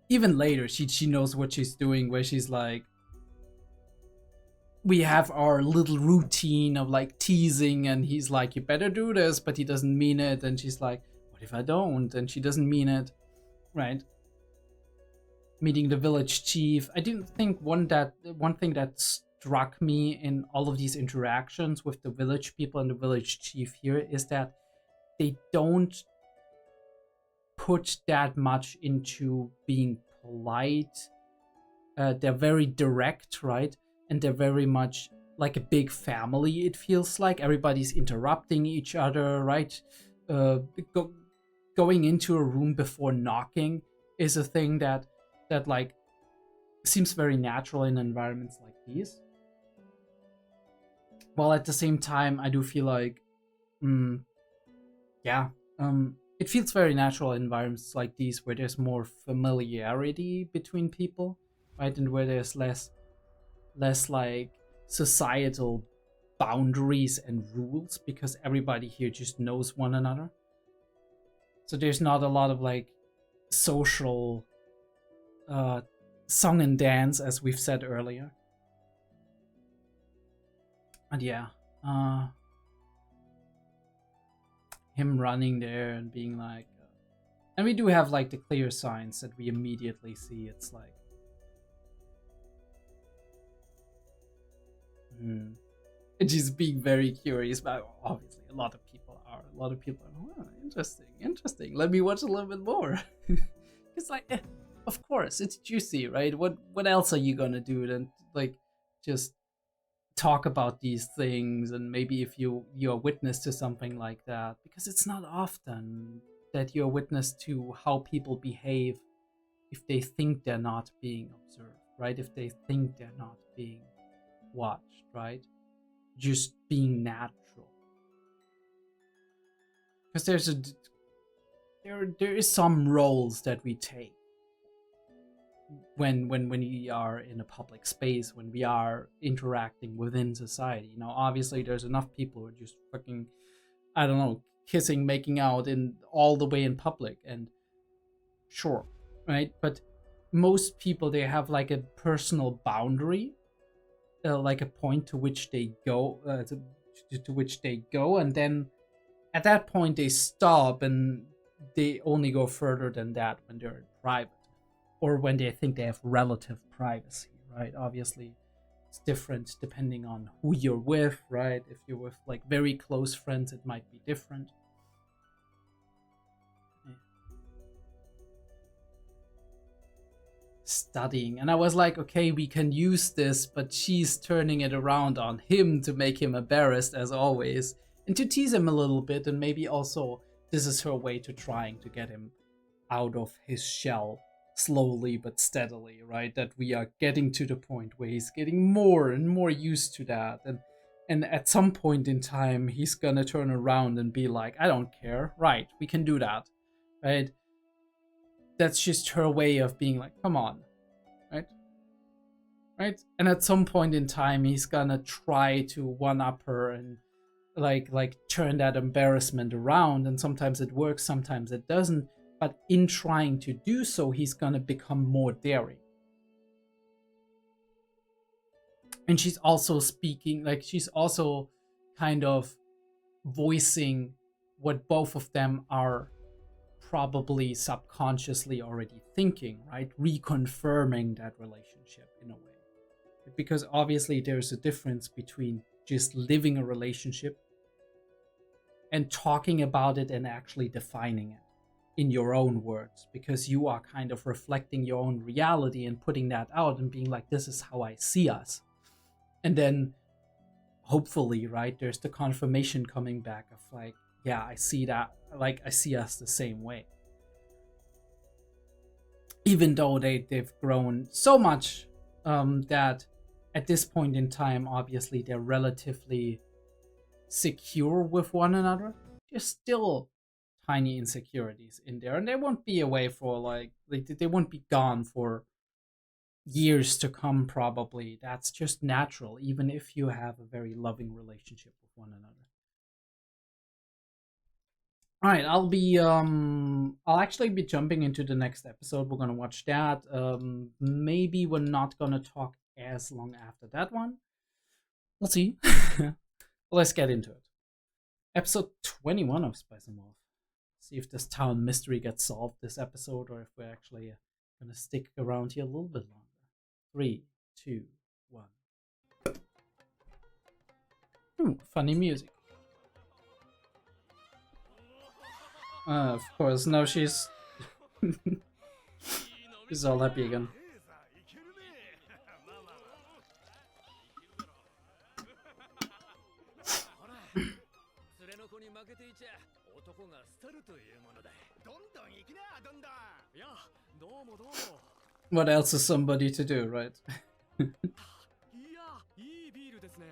even later she knows what she's doing, where she's like, we have our little routine of like teasing, and he's like, you better do this, but he doesn't mean it, and she's like, what if I don't? And she doesn't mean it, right? Meeting the village chief. I didn't think one thing that struck me in all of these interactions with the village people and the village chief here is that they don't put that much into being polite. They're very direct, right? And they're very much like a big family, it feels like. Everybody's interrupting each other, right? Going into a room before knocking is a thing that like seems very natural in environments like these. While at the same time, I do feel like, it feels very natural in environments like these where there's more familiarity between people, right? And where there's less like societal boundaries and rules, because everybody here just knows one another. So there's not a lot of like social song and dance, as we've said earlier. And yeah, him running there and being like, and we do have like the clear signs that we immediately see. It's like, and just being very curious about. Obviously, a lot of people are. Oh, interesting. Let me watch a little bit more. It's like, of course, it's juicy, right? What else are you gonna do than like just talk about these things? And maybe if you're witness to something like that, because it's not often that you're witness to how people behave if they think they're not being observed, right? If they think they're not being watched, right? Just being natural. Because there is some roles that we take when we are in a public space, when we are interacting within society. You know, obviously there's enough people who are just fucking, I don't know, kissing, making out in all the way in public, and sure, right? But most people, they have like a personal boundary, like a point to which they go, to which they go, and then at that point they stop, and they only go further than that when they're in private, or when they think they have relative privacy, right? Obviously, it's different depending on who you're with, right? If you're with like very close friends, it might be different. Studying, and I was like, okay, we can use this, but she's turning it around on him to make him embarrassed as always, and to tease him a little bit, and maybe also this is her way to trying to get him out of his shell slowly but steadily, right? That we are getting to the point where he's getting more and more used to that, and at some point in time he's gonna turn around and be like, I don't care, right? We can do that, right? That's just her way of being like, come on, right? And at some point in time, he's gonna try to one-up her and like turn that embarrassment around. And sometimes it works, sometimes it doesn't. But in trying to do so, he's gonna become more daring. And she's also speaking, like she's also kind of voicing what both of them are probably subconsciously already thinking, right? Reconfirming that relationship in a way. Because obviously there's a difference between just living a relationship and talking about it and actually defining it in your own words, because you are kind of reflecting your own reality and putting that out and being like, this is how I see us. And then hopefully, right, there's the confirmation coming back of like, yeah, I see that. Like, I see us the same way. Even though they've grown so much that at this point in time, obviously, they're relatively secure with one another. There's still tiny insecurities in there, and they won't be away for like they won't be gone for years to come, probably. That's just natural, even if you have a very loving relationship with one another. All right, I'll actually be jumping into the next episode. We're gonna watch that. Maybe we're not gonna talk as long after that one. We'll see. Let's get into it. Episode 21 of Spice and Wolf. See if this town mystery gets solved this episode, or if we're actually gonna stick around here a little bit longer. 3, 2, 1. Funny music. Of course, now she's she's all happy again. What else is somebody to do, right? いや、いいビールですね。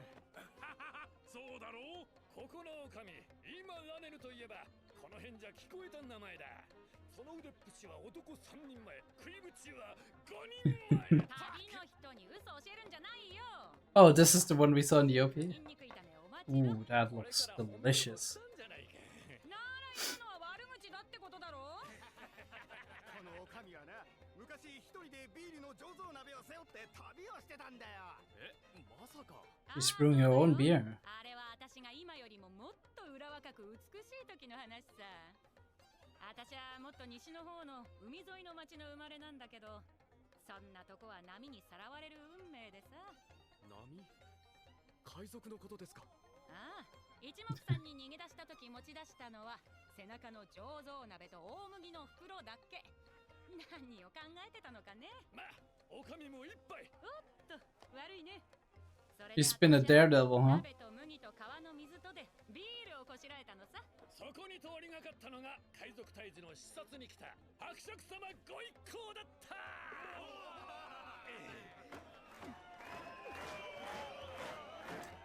そうだろう。ここの女将、今ラネルといえば、この辺じゃ聞こえた名前だ。その腕っぷしは男3人前、食いぶちは5人前。旅の人に嘘教えるんじゃないよ。Oh, this is the one we saw in the OP. Ooh, that looks delicious. なら今のは悪口だってことだろ。この女将はな、昔一人でビールの醸造鍋を背負って旅をしてたんだよ。え、まさか。She's brewing her own beer. あれは私が今よりももっと裏若く美しい時の話さ。私はもっと西の方の海沿いの町の生まれなんだけど、そんなとこは波にさらわれる運命でさ。波？海賊のことですか？ああ、一目散に逃げ出した時持ち出したのは背中の醸造鍋と大麦の袋だけ。何を考えてたのかね。まあ、おかみも一杯。おっと、悪いね。She's been a daredevil, huh? 鍋と麦と川の水とでビールをこしらえたのさ。そこに通りがかったのが海賊退治の視察に来た伯爵様ご一行だった。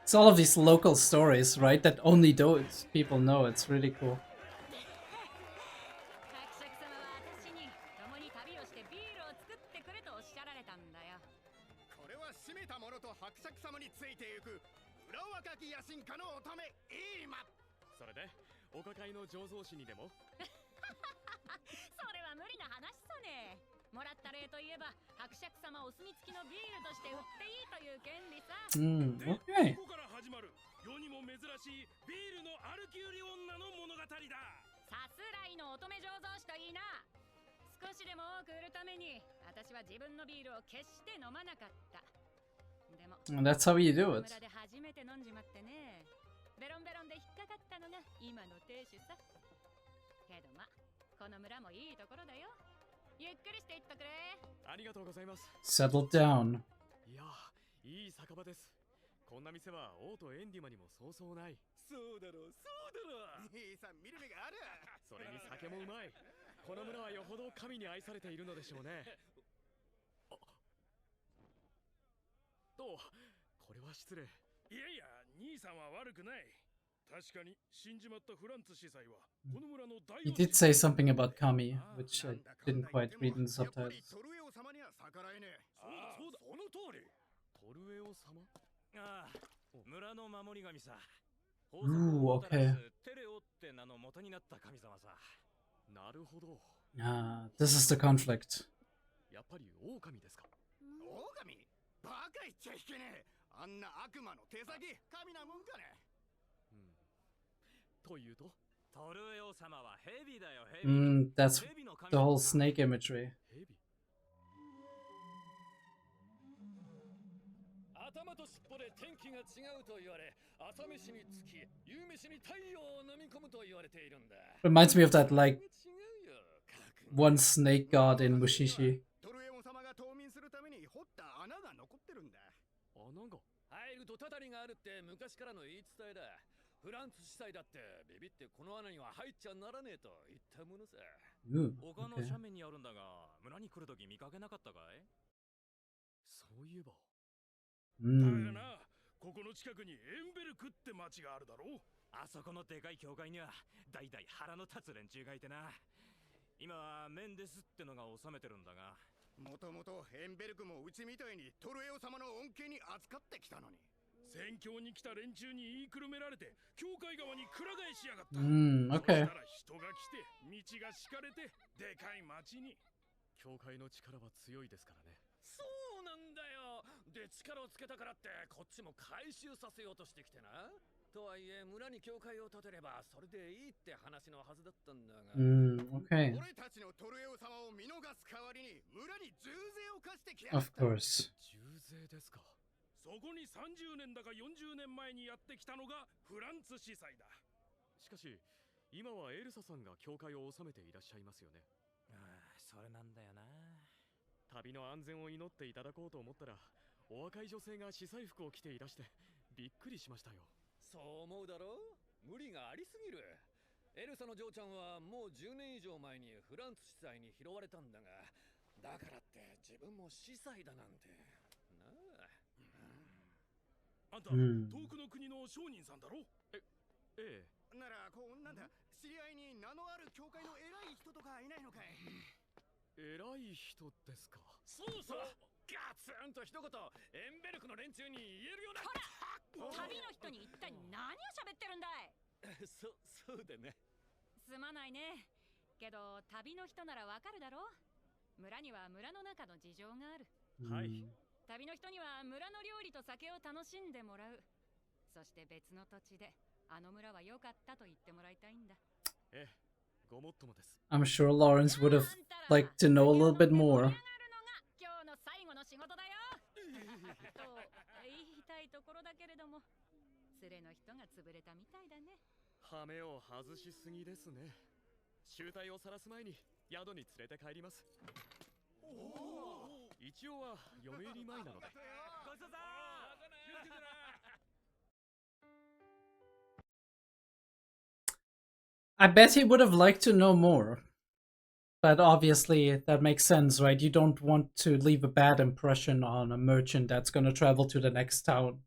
It's all of these local stories, right? That only those people know. It's really cool. 伯爵様は私に共に旅をしてビールを作ってくれとおっしゃられたんだよ。これは締めた者と伯爵様についてゆく裏若き野心家の乙女イーマ。それでお抱えの醸造士にでもそれは無理な話さね。もらった例といえば伯爵様お墨付きのビールとして売っていいという権利さ。Okay. ここから始まる世にも珍しいビールのアルキューリ女の物語だ。さすらいの乙女醸造士といいな。少しでも多く売るために私は自分のビールを決して飲まなかった。でも That's how you do it. 村で初めて飲んじまってね。ベロンベロンで引っかかったのが今の亭主さ。けどま、この村もいいところだよ。ゆっくりしていっとくれ。ありがとうございます。 Settle down. いや、いい酒場です。こんな店は王とエンディマにもそうそうない。そうだろう、そうだろう。兄さん見る目がある。それに酒もうまい。この村はよほど神に愛されているのでしょうね。と、これは失礼。いやいや、兄さんは悪くない。確かに死んじまったフランツ司祭はこの村の大 He did say something about Kami, which I didn't quite read in the subtitles. トルエオ様には逆らえねえ。そうだ、その通り。トルエオ様？ああ、村の守り神さ。Ooh, okay. テレオって名の元になった神様さ。なるほど。Ah, this is the conflict. やっぱり狼ですか？狼？バカ言っちゃいけねえ。あんな悪魔の手先、神なもんかね。というと？トルエオ様はヘビだよ、ヘビ。That's the whole snake imagery. ヘビ？頭と尻尾で天気が違うと言われ、朝飯につき、夕飯に太陽を飲み込むと言われているんだ。Reminds me of that, like, one snake god in Mushishi. トルエオ様が冬眠するために掘った穴が残ってるんだ。穴が？入るとたたりがあるって昔からの言い伝えだ。フランツ司祭だってビビってこの穴には入っちゃならねえと言ったものさ。丘の斜面にあるんだが、村に来るとき見かけなかったかい？そういえば。だがな、ここの近くにエンベルクって町があるだろう。あそこのでかい教会には代々腹の立つ連中がいてな。今はメンデスってのが治めてるんだが、もともとエンベルクもうちみたいにトルエオ様の恩恵に扱ってきたのに。宣教に来た連中に言いくるめられて教会側にくら替えしやがった。Okay. そしたら人が来て道が敷かれてでかい町に。教会の力は強いですからね。そうなんだよ。で力をつけたからってこっちも回収させようとしてきてな。とはいえ村に教会を建てればそれでいいって話のはずだったんだが。Okay. 俺たちのトルエオ様を見逃す代わりに村に重税を課してきやがっ Of た。 course. 重税ですか。そこに30年だか40年前にやってきたのがフランツ司祭だ。しかし今はエルサさんが教会を治めていらっしゃいますよね。ああ、それなんだよな。旅の安全を祈っていただこうと思ったらお若い女性が司祭服を着ていらしてびっくりしましたよ。そう思うだろう。無理がありすぎる。エルサの嬢ちゃんはもう10年以上前にフランツ司祭に拾われたんだが、だからって自分も司祭だなんてなあ。あんた、遠くの国の商人さんだろ。ええ。ならこうなんだ、知り合いに名のある教会の偉い人とかいないのかい。偉い人ですか。そうそう、ガツンと一言エンベルクの連中に言えるような。ほら、旅の人に一体何を喋ってるんだい。そうだね。すまないね。けど旅の人ならわかるだろ。村には村の中の事情がある。はい。旅の人には村の料理と酒を楽しんでもらう。そして別の土地であの村は良かったと言ってもらいたいんだ。ええ、ごもっともです。I'm sure Lawrence would have liked to know a little bit more. 今日の最後の仕事だよ。と言いたいところだけれども、連れの人が潰れたみたいだね。羽目を外しすぎですね。醜態を晒す前に宿に連れて帰ります。一応は嫁入り前なので。ごちそうさん。I bet he would have liked to know more. But obviously, that makes sense, right? You don't want to leave a bad impression on a merchant that's going to travel to the next town.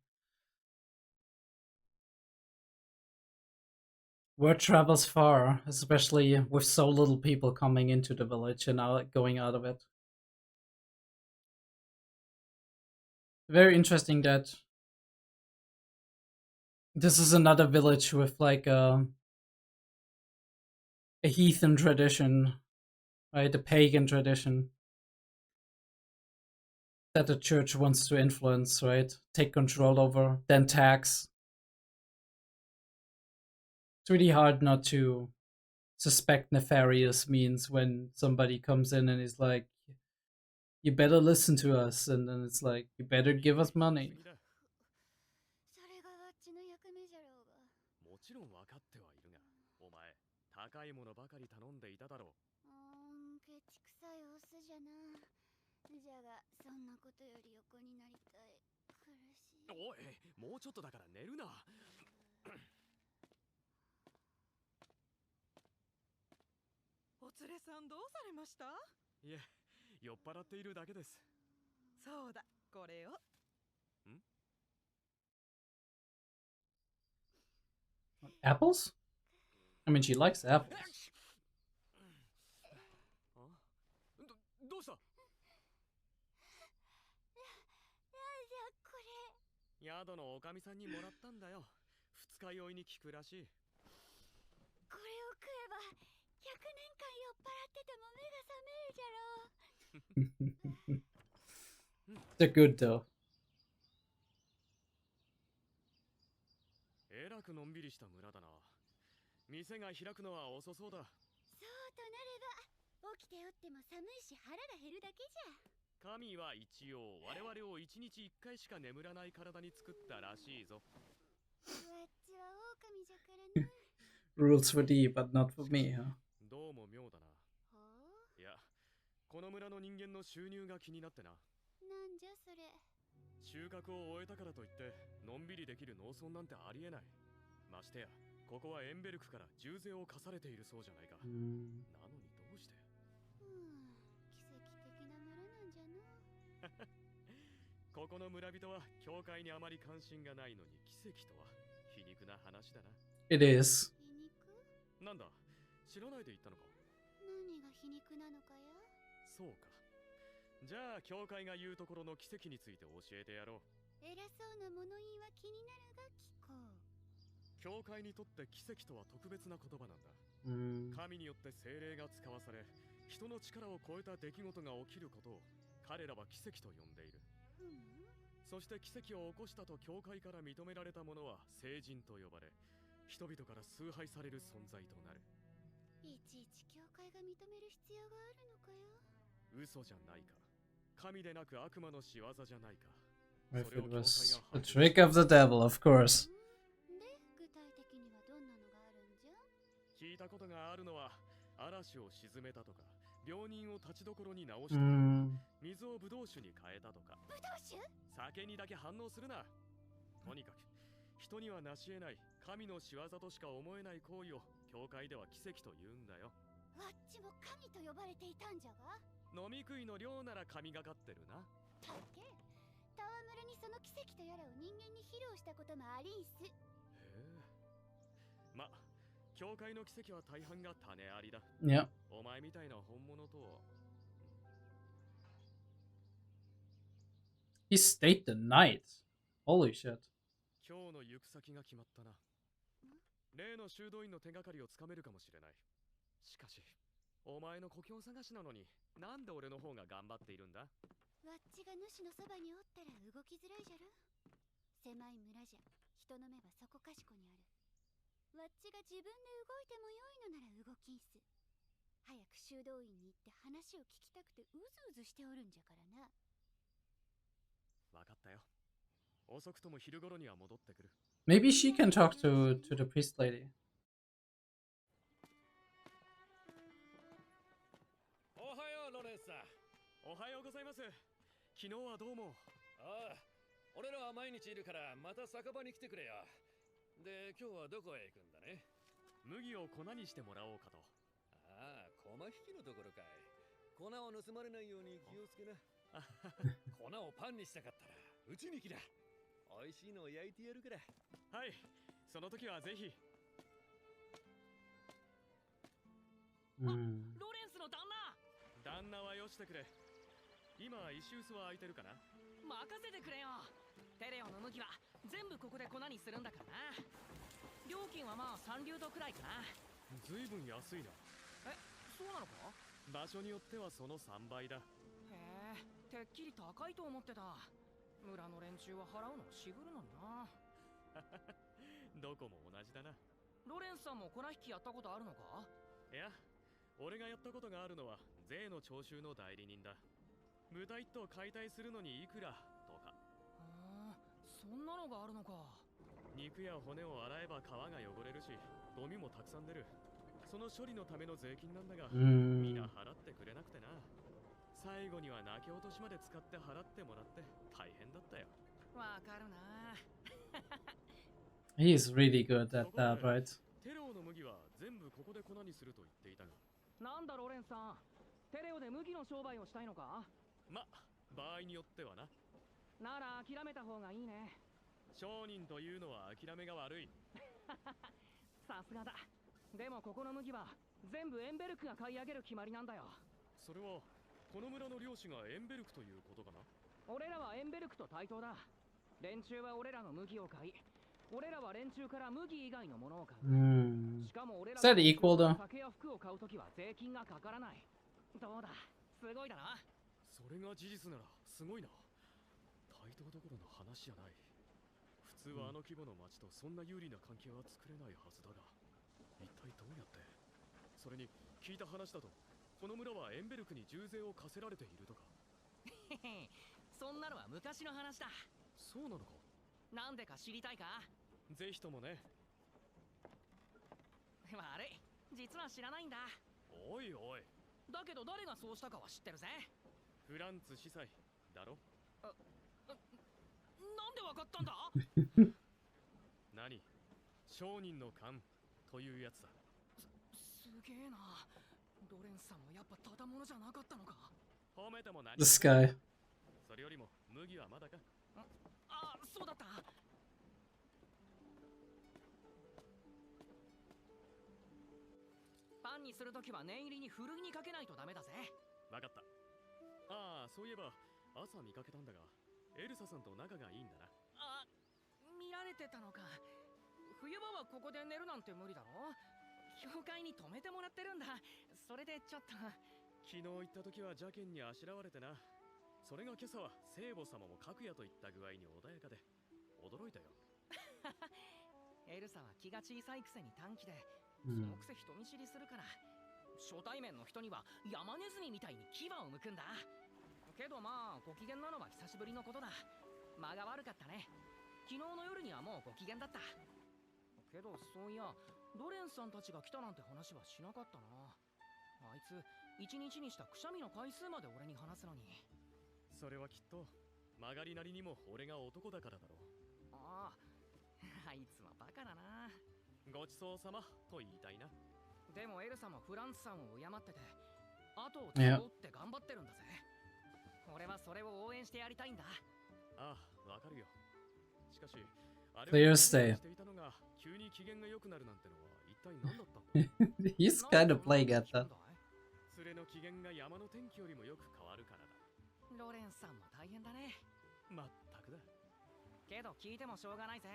Word travels far, especially with so little people coming into the village and going out of it. Very interesting that this is another village with like a heathen tradition, right? A pagan tradition that the church wants to influence, right? Take control over, then tax. It's really hard not to suspect nefarious means when somebody comes in and is like, you better listen to us, and then it's like, you better give us money. もちろん分かってはいるが、お前高いものばかり頼んでいただろう。ケチくさいオスじゃな。じゃがそんなことより横になりたい。苦しい。おい、もうちょっとだから寝るな。お連れさんどうされました？いえ、酔っ払っているだけです。そうだ、これを。ん？ Apples? I mean, she likes apples. どうした？なんだこれ。宿のおかみさんにもらったんだよ。二日酔いに効くらしい。これを食えば100年間酔っ払ってても目が覚めるじゃろう。They're good though. えらくのんびりした村だな。店が開くのは遅そうだ。そうとなれば起きておっても寒いし腹が減るだけじゃ。神は一応我々を1日1回しか眠らない体に作ったらしいぞ。わっちは狼じゃからな。Rules for thee, but not for me, huh? どうも妙だな。いや、この村の人間の収入が気になってな。なんじゃそれ。収穫を終えたからといってのんびりできる農村なんてありえない。ましてや、ここはエンベルクから重税を課されているそうじゃないか。なのにどうして？奇跡的な村なんじゃな。ここの村人は教会にあまり関心がないのに奇跡とは皮肉な話だな。It is. 皮肉？なんだ、知らないで言ったのか。何が皮肉なのかや？そうか。じゃあ教会が言うところの奇跡について教えてやろう。偉そうな物言いは気になるが聞こう。教会にとって奇跡とは特別な言葉なんだ。神によって精霊が使わされ、人の力を超えた出来事が起きることを彼らは奇跡と呼んでいる。そして奇跡を起こしたと教会から認められた者は聖人と呼ばれ、人々から崇拝される存在となる。いちいち教会が認める必要があるのかよ。嘘じゃないか。神でなく悪魔の仕業じゃないか。 If it was a trick of the devil, of course. で、具体的にはどんなのがあるんじゃ？聞いたことがあるのは、嵐を沈めたとか、病人を立ちどころに治したとか、水をブドウ酒に変えたとか。ブドウ酒？酒にだけ反応するな。とにかく人には成し得ない神の仕業としか思えない行為を教会では奇跡と言うんだよ。わっちも神と呼ばれていたんじゃが。飲み食いの量なら神がかってるな。たけ、戯れにその奇跡とやらを人間に披露したこともありんす。へえ。ま、教会の奇跡は大半が種ありだ。Yeah. お前みたいな本物と。He stayed the night. Holy shit. 今日の行く先が決まったな。例の修道院の手がかりをつかめるかもしれない。しかし、お前の故郷探しなのに、なんで俺の方が頑張っているんだ？わっちが主のそばにおったら動きづらいじゃろ。狭い村じゃ、人の目はそこかしこにある。わっちが自分で動いてもよいのなら動きんす。早く修道院に行って話を聞きたくてうずうずしておるんじゃからな。わかったよ。遅くとも昼頃には戻ってくる。Maybe she can talk to the priest lady. おはよう、ロレンスさん。おはようございます。昨日はどうも。ああ、俺らは毎日いるからまた酒場に来てくれよ。で、今日はどこへ行くんだね？麦を粉にしてもらおうかと。ああ、駒引きのところかい。粉を盗まれないように気をつけな。粉をパンにしたかったらうちに来な。美味しいのを焼いてやるから。はい、その時はぜひ。ロレンスの旦那。旦那はよしてくれ。今石臼は空いてるかな？任せてくれよ。テレオの麦は全部ここで粉にするんだからな。料金はまあ3リュートくらいかな。ずいぶん安いな。え、そうなのか？場所によってはその3倍だ。へえ、てっきり高いと思ってた。村の連中は払うの渋るのにな。どこも同じだな。ロレンスさんも粉引きやったことあるのか？いや、俺がやったことがあるのは税の徴収の代理人だ。豚一頭解体するのにいくらとか。そんなのがあるのか。肉や骨を洗えば皮が汚れるし、ゴミもたくさん出る。その処理のための税金なんだが、みんな払ってくれなくてな。最後には泣き落としまで使って払ってもらって大変だったよ。わかるな。He's really good at that, right? テレオの麦は全部ここで粉にすると言っていたが。なんだロレンさん、テレオで麦の商売をしたいのか？ま、場合によってはな。なら諦めた方がいいね。商人というのは諦めが悪い。さすがだ。でもここの麦は全部エンベルクが買い上げる決まりなんだよ。それはこの村の領主がエンベルクということかな？俺らはエンベルクと対等だ。連中は俺らの麦を買い、俺らは連中から麦以外のものを買う。しかも俺らは酒や服を買うときは税金がかからない。どうだ、すごいだな。それが事実ならすごいな。対等どころの話じゃない。普通はあの規模の町とそんな有利な関係は作れないはずだが、一体どうやって？それに聞いた話だと、この村はエンベルクに重税を課せられているとか。そんなのは昔の話だ。そうなのか？なんでか知りたいか？ぜひともね。悪い、実は知らないんだ。おいおい。だけど誰がそうしたかは知ってるぜ。フランツ司祭だろ？なんでわかったんだ？何？商人の勘というやつだ。すげえな。ロレンスさんもやっぱただものじゃなかったのか。褒めても何？ This guy. それよりも麦はまだか？あ、そうだった。パンにするときは念入りにふるいにかけないとダメだぜ。わかった。ああ、そういえば朝見かけたんだが、エルサさんと仲がいいんだな。れてたのか。冬場はここで寝るなんて無理だろ。教会に泊めてもらってるんだ。それでちょっと。昨日行った時は邪剣にあしらわれてな。それが今朝は聖母様も各夜といった具合に穏やかで驚いたよ。エルサは気が小さいくせに短気で、そのくせ人見知りするから、初対面の人には山ネズミみたいに牙を剥くんだ。けどまあご機嫌なのは久しぶりのことだ。間が悪かったね。昨日の夜にはもうご機嫌だった。けどそういやロレンさんたちが来たなんて話はしなかったな。あいつ一日にしたくしゃみの回数まで俺に話すのに。それはきっと曲がりなりにも俺が男だからだろう。ああ、あいつはバカだな。ごちそうさまと言いたいな。でもエルサもフランツさんを敬ってて後を継ごうって頑張ってるんだぜ。俺はそれを応援してやりたいんだ。ああ、わかるよ。しかしあれ Clear stay. していたのが急に機嫌が良くなるなんてのは一体何だったんだ。He's kind of playing at that. 連れの機嫌が山の天気よりもよく変わるからだ。ロレンさんも大変だね。まったくだ。けど聞いてもしょうがないぜ。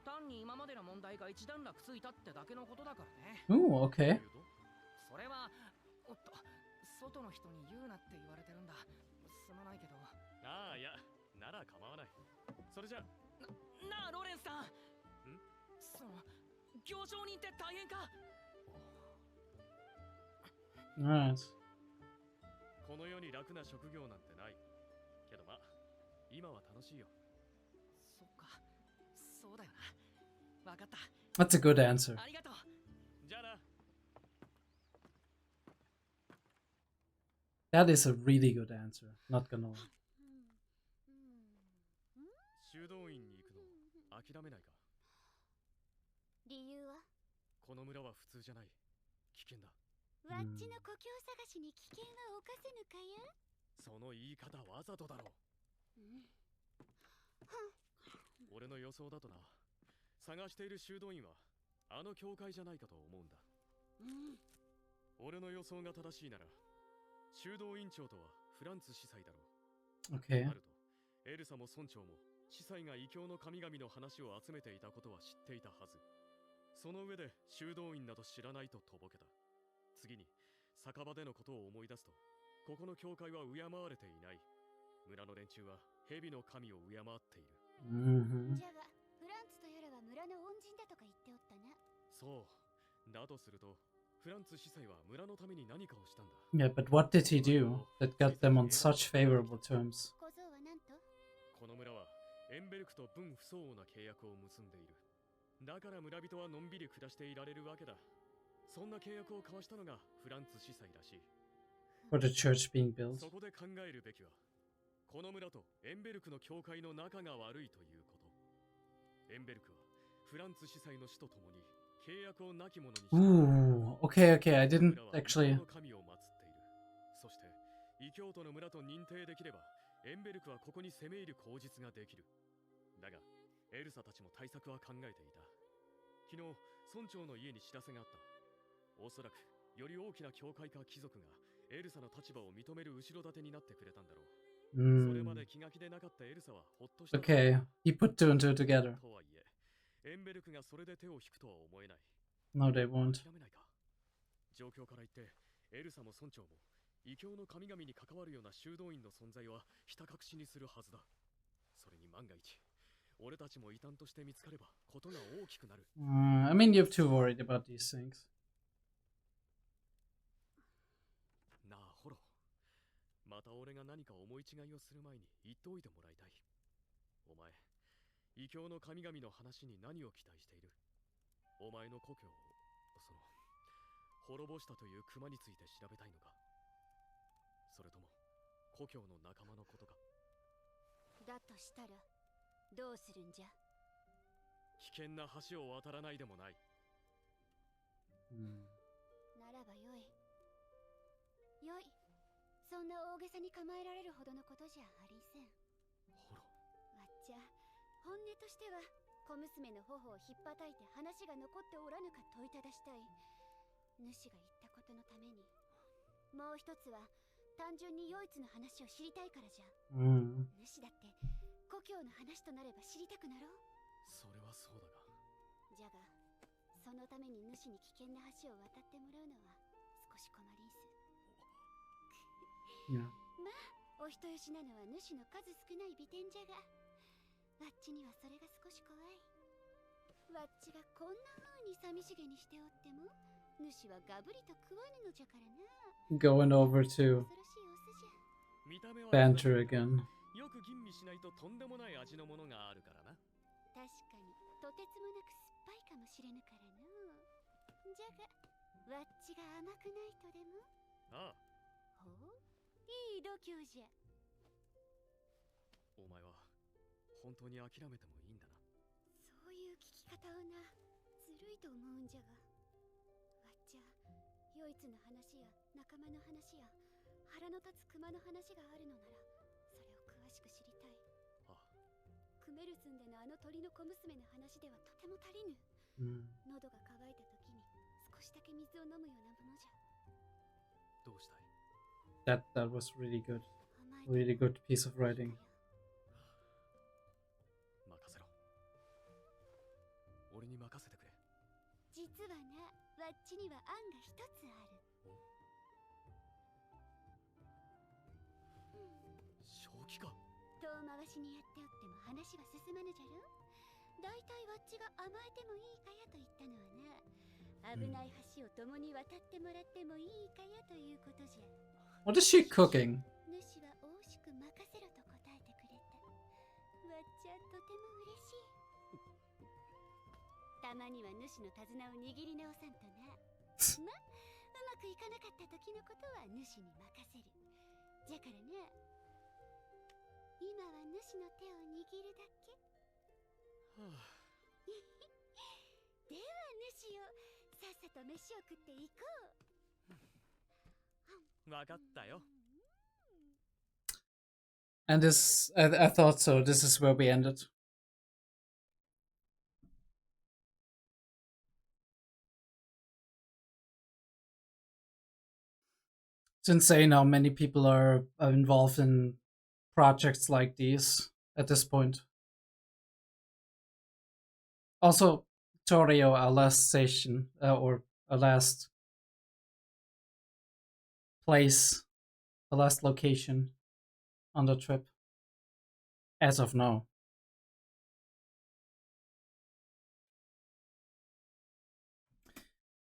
単に今までの問題が一段落ついたってだけのことだからね。Ooh, okay. それは、おっと、外の人に言うなって言われてるんだ。すまないけど。ああ、いや、なら構わない。それじゃなあ、ロレンさん。その、行商人って大変か。Alright. この世に楽な職業なんてない。けどまあ、今は楽しいよ。そっか、そうだよな。わかった。That's a good answer. ありがとう。じゃあな。That is a really good answer. Not gonna lie. 修道院に行くの諦めないか。理由は？この村は普通じゃない。危険だ。わっちの故郷探しに危険は冒せぬかや？その言い方わざとだろう。俺の予想だとな、探している修道院はあの教会じゃないかと思うんだ。俺の予想が正しいなら修道院長とはフランツ司祭だろう。 Okay. なるとエルサも村長も司祭が異教の神々の話を集めていたことは知っていたはず。その上で修道院など知らないととぼけた。次に酒場でのことを思い出すと、ここの教会は敬われていない。村の連中は蛇の神を敬っている。じゃがフランツとやらは村の恩人だとか言っておったな。そう。だとするとフランツ司祭は村のために何かをしたんだ。Yeah, but what did he do that got them on such favorable terms? 小僧はなんと？この村はエンベルクと分不相応な契約を結んでいる。だから村人はのんびり暮らしていられるわけだ。そんな契約を交わしたのがフランツ司祭らしい。For the church being built. そこで考えるべきは、この村とエンベルクの教会の仲が悪いということ。エンベルクはフランツ司祭の死とともに契約をなき者にして、Ooh, okay, okay. I didn't actually. 神を祀っている。そして異教徒の村と認定できれば、エンベルクはここに攻め入る口実ができる。だがエルサたちも対策は考えていた。昨日村長の家に知らせがあった。おそらくより大きな教会か貴族がエルサの立場を認める後ろ盾になってくれたんだろう。それまで気が気でなかったエルサはほっとした。Okay, he put two and two together. とはいえ、エンベルクがそれで手を引くとは思えない。No, they won't. 諦めないか。状況から言ってエルサも村長も異教の神々に関わるような修道院の存在はひた隠しにするはずだ。それに万が一俺たちも異端として見つかればことが大きくなる。I mean, you're too worried about these things. なあ、ホロ。また俺が何か思い違いをする前に言っておいてもらいたい。お前、異教の神々の話に何を期待している？お前の故郷を、滅ぼしたという熊について調べたいのか？それとも、故郷の仲間のことか？だとしたら、どうするんじゃ？危険な橋を渡らないでもない。ならばよい。よい。そんな大げさに構えられるほどのことじゃありせん。ほら。わっちゃ、本音としては、小娘の頬をひっぱたいて話が残っておらぬか問いただしたい。主が言ったことのために。もう一つは、単純に唯一の話を知りたいからじゃ。主だって、故郷の話となれば知りたくなろう。それはそうだが。じゃが、そのために主に危険な橋を渡ってもらうのは少し困りんす。Yeah. まあ、お人よしなのは主の数少ない美点じゃが、わっちにはそれが少し怖い。わっちがこんな風に寂しげにしておっても、主はガブリと食わぬのじゃからな。Going over to 恐ろしいオスじゃ。見た目は banter again. よく吟味しないととんでもない味のものがあるからな。確かにとてつもなく酸っぱいかもしれぬからの。じゃが、わっちが甘くないとでも。ああ。ほう、いい度胸じゃ。お前は本当に諦めてもいいんだな。そういう聞き方をな、ずるいと思うんじゃが。わっちゃ、ヨイツの話や仲間の話や腹の立つ熊の話があるのなら、それを詳しく知りたい。ああ。クメルスンでのあの鳥の小娘の話ではとても足りぬ。喉が渇いた時に少しだけ水を飲むようなものじゃ。どうしたい？ That was really good. Really good piece of writing. 任せろ。俺に任せてくれ。実はな、わっちには案が一つある。正気か？遠回しにやっておっても話は進まぬじゃろ。だいたいわっちが甘えてもいいかやと言ったのはな、危ない橋を共に渡ってもらってもいいかやということじゃ。What is she cooking? 主は大しく任せろと答えてくれた。わっちゃとても嬉しい。たまには主の手綱を握り直さんとな。ま、うまくいかなかった時のことは主に任せる。じゃからな、今は主の手を握るだけ。はあ、では主よ、さっさと飯を食っていこう。わかったよ。 And this, I thought so. This is where we ended. It's insane how many people are involved in projects like these at this point. Also, Torio, our last station, or our last place, the last location on the trip, as of now.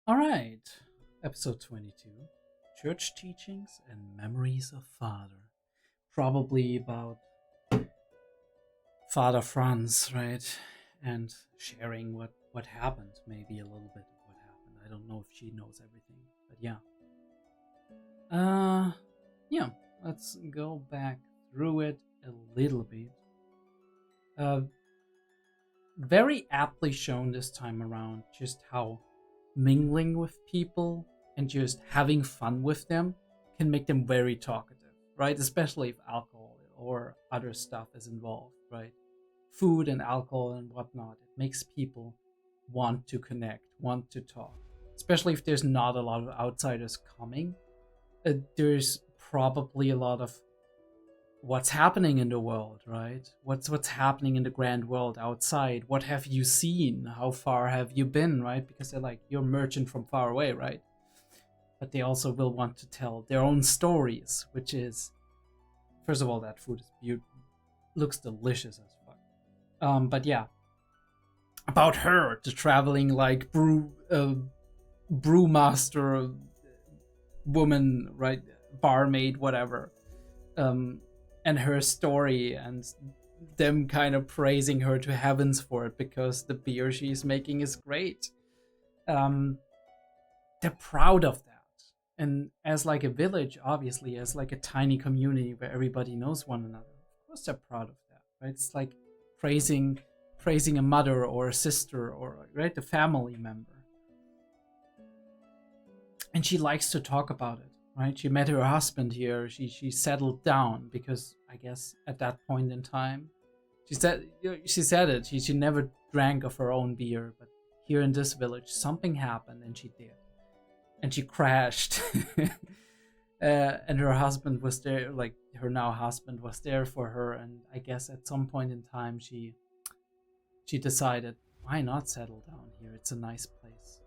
Alright, episode 22, Church Teachings and Memories of Father. Probably about Father Franz, right? And sharing what happened, maybe a little bit of what happened. I don't know if she knows everything, but yeah. Yeah, let's go back through it a little bit. Very aptly shown this time around just how mingling with people and just having fun with them can make them very talkative, right? Especially if alcohol or other stuff is involved, right? Food and alcohol and whatnot. It makes people want to connect, want to talk, especially if there's not a lot of outsiders coming. There's probably a lot of what's happening in the world, right? What's happening in the grand world outside? What have you seen? How far have you been, right? Because they're like, you're merchant from far away, right? But they also will want to tell their own stories, which is, first of all, that food is beautiful, looks delicious as fuck. But yeah, about her, the traveling like brewmaster woman, right? Barmaid, whatever. And her story and them kind of praising her to heavens for it because the beer she's making is great. They're proud of that. And as like a village, obviously, as like a tiny community where everybody knows one another, of course they're proud of that, right? It's like praising a mother or a sister or, right, a family member. And she likes to talk about it. Right, she met her husband here. She settled down because I guess at that point in time, she said it. She never drank of her own beer, but here in this village, something happened, and she did, and she crashed. And her husband was there, like her now husband was there for her, and I guess at some point in time she she decided, why not settle down here? It's a nice place,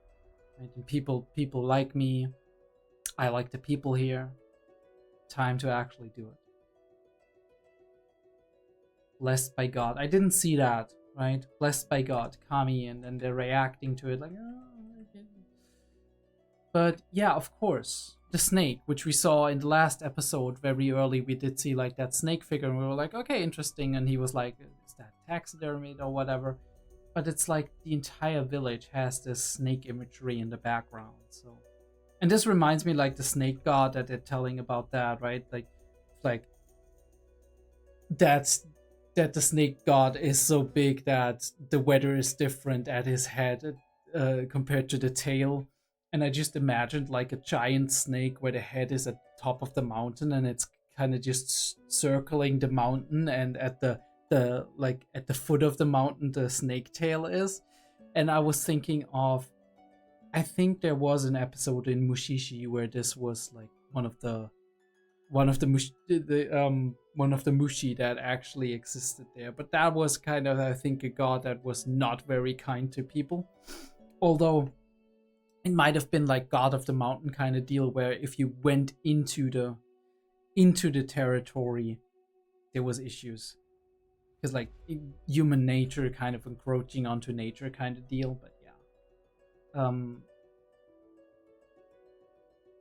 right? And people like me. I like the people here. Time to actually do it. Blessed by God. I didn't see that, right? Blessed by God, Kami, and then they're reacting to it like, oh, okay. But yeah, of course, the snake, which we saw in the last episode very early, we did see like that snake figure, and we were like, okay, interesting. And he was like, is that taxidermied or whatever? But it's like the entire village has this snake imagery in the background. So, and this reminds me like the snake god that they're telling about that, right? Like that the snake god is so big that the weather is different at his head compared to the tail. And I just imagined like a giant snake where the head is at the top of the mountain and it's kind of just circling the mountain, and at the foot of the mountain the snake tail is. And I was thinking of, I think there was an episode in Mushishi where this was like one of the Mushi that actually existed there. But that was kind of, I think, a god that was not very kind to people. Although it might have been like God of the Mountain kind of deal, where if you went into the territory, there was issues. Because like human nature kind of encroaching onto nature kind of deal. But yeah.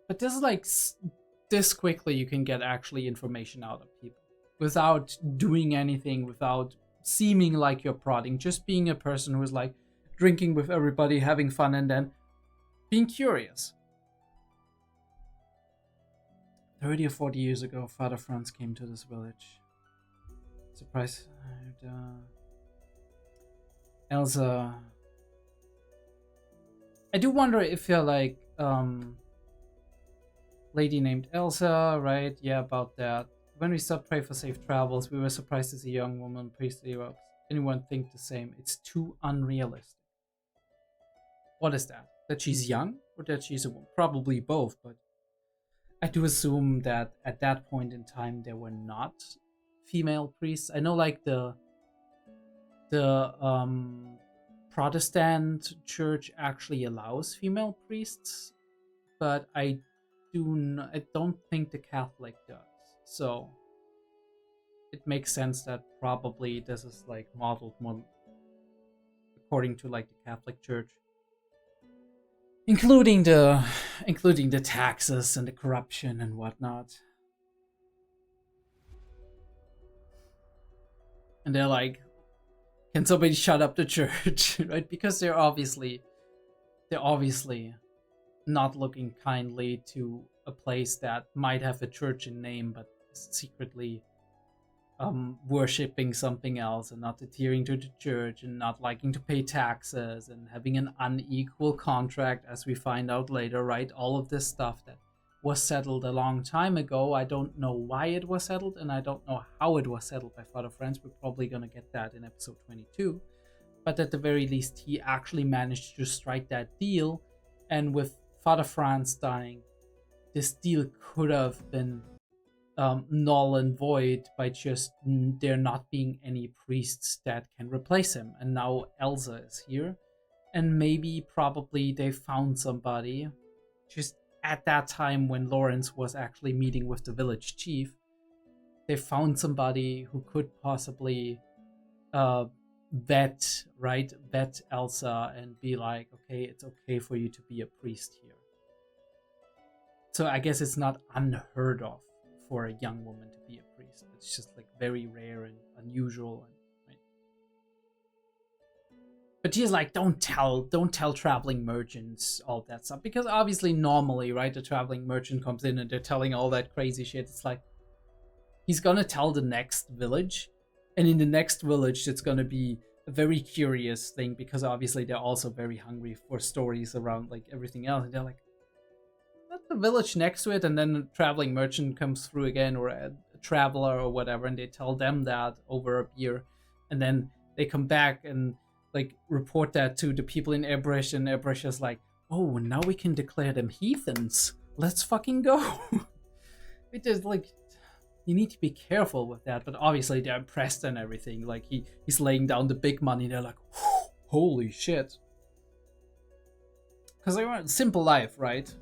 But this is like, this quickly you can get actually information out of people without doing anything, without seeming like you're prodding, just being a person who's like drinking with everybody, having fun, and then being curious. 30 or 40 years ago, Father Franz came to this village. Surprise. Elsa. I do wonder if you're like, lady named Elsa, right? Yeah, about that. When we stopped pray for safe travels, we were surprised to see a young woman, priestly robes. Anyone think the same? It's too unrealistic. What is that? That she's young or that she's a woman? Probably both, but I do assume that at that point in time there were not female priests. I know like the Protestant church actually allows female priests, but I don't think the Catholic does. So it makes sense that probably this is like modeled more according to like the Catholic Church, including the taxes and the corruption and whatnot. And they're like, can somebody shut up the church? Right? Because they're obviously not looking kindly to a place that might have a church in name but is secretly worshipping something else and not adhering to the church and not liking to pay taxes and having an unequal contract, as we find out later, right? All of this stuff that was settled a long time ago. I don't know why it was settled, and I don't know how it was settled by Father Franz. We're probably going to get that in episode 22. But at the very least, he actually managed to strike that deal, and with Father Franz dying, this deal could have been null and void by just there not being any priests that can replace him. And now Elsa is here, and maybe probably they found somebody just at that time when Lawrence was actually meeting with the village chief. They found somebody who could possibly vet Elsa and be like, okay, it's okay for you to be a priest here. So I guess it's not unheard of for a young woman to be a priest. It's just like very rare and unusual, right? But she's like, don't tell traveling merchants all that stuff, because obviously normally, right, the traveling merchant comes in and they're telling all that crazy shit. It's like, he's gonna tell the next village, and in the next village it's gonna be a very curious thing, because obviously they're also very hungry for stories around like everything else, and they're like, the village next to it, and then a traveling merchant comes through again, or a traveler or whatever, and they tell them that over a beer, and then they come back and like report that to the people in Airbrush, and Airbrush is like, oh, now we can declare them heathens, let's fucking go. It is like, you need to be careful with that, but obviously they're impressed and everything. Like he's laying down the big money, they're like, Holy shit. Because they want simple life, right?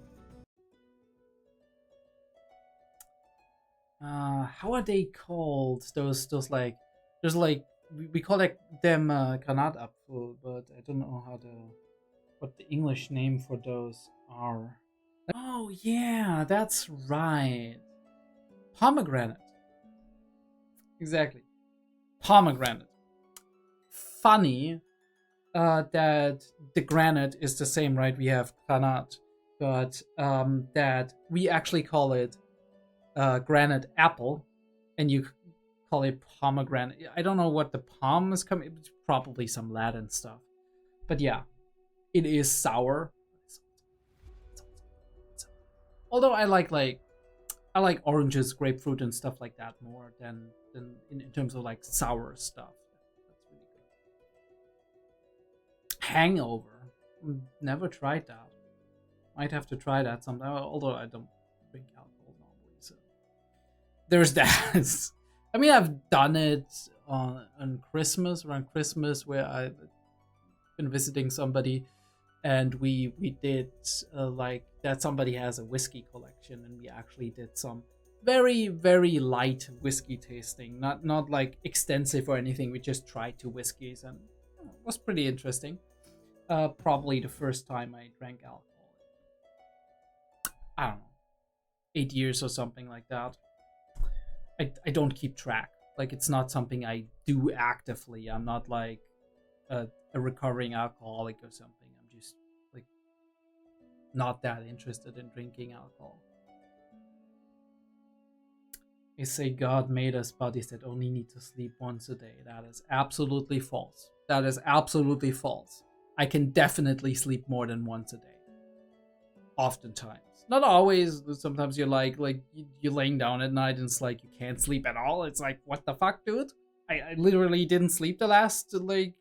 How are they called? Those like, there's like, we call them Granatapfel, but I don't know what the English name for those are. Oh yeah, that's right. Pomegranate. Exactly. Pomegranate. Funny that the granite is the same, right? We have granat, but that we actually call it granite apple, and you call it pomegranate. I don't know what the pom is coming. It's probably some Latin stuff, but yeah, it is sour. Although I like oranges, grapefruit, and stuff like that more than in terms of like sour stuff. That's really good. Hangover. Never tried that. Might have to try that sometime. Although I don't drink alcohol normally, so there's that. I mean, I've done it on Christmas, around Christmas, where I've been visiting somebody, and we did like that. Somebody has a whiskey collection, and we actually did some very, very light whiskey tasting, not like extensive or anything. We just tried 2 whiskeys, and it was pretty interesting. Probably the first time I drank alcohol. I don't know, 8 years or something like that. I don't keep track. Like, it's not something I do actively. I'm not like a recovering alcoholic or something. I'm just like not that interested in drinking alcohol. They say God made us bodies that only need to sleep once a day. That is absolutely false. That is absolutely false. I can definitely sleep more than once a day. Oftentimes. Not always. Sometimes you're like you're laying down at night and it's like you can't sleep at all. It's like, what the fuck, dude? I literally didn't sleep the last like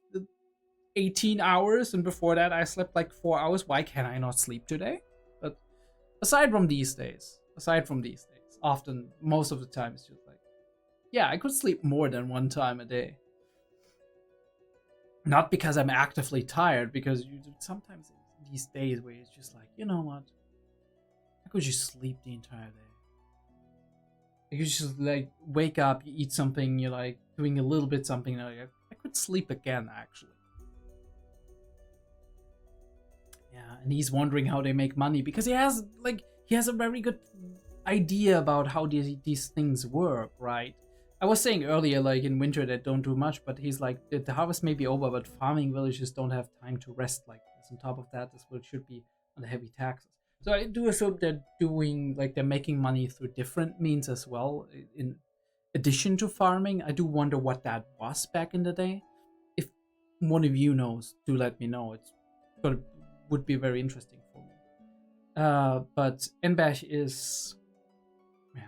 18 hours, and before that I slept like 4 hours. Why can't I not sleep today? But aside from these days, often, most of the time, it's just like, yeah, I could sleep more than one time a day. Not because I'm actively tired, because sometimes these days where it's just like, you know what? I could just sleep the entire day. You could just like wake up, you eat something, you're like doing a little bit something, and like, I could sleep again, actually. Yeah, and he's wondering how they make money because he has a very good idea about how these things work, right? I was saying earlier, like in winter they don't do much, but he's like, the harvest may be over, but farming villages don't have time to rest like this. On top of that, this will should be on the heavy taxes. So I do assume they're making money through different means as well, in addition to farming. I do wonder what that was back in the day. If one of you knows, do let me know. Would be very interesting for me. But M.Sc is, yeah,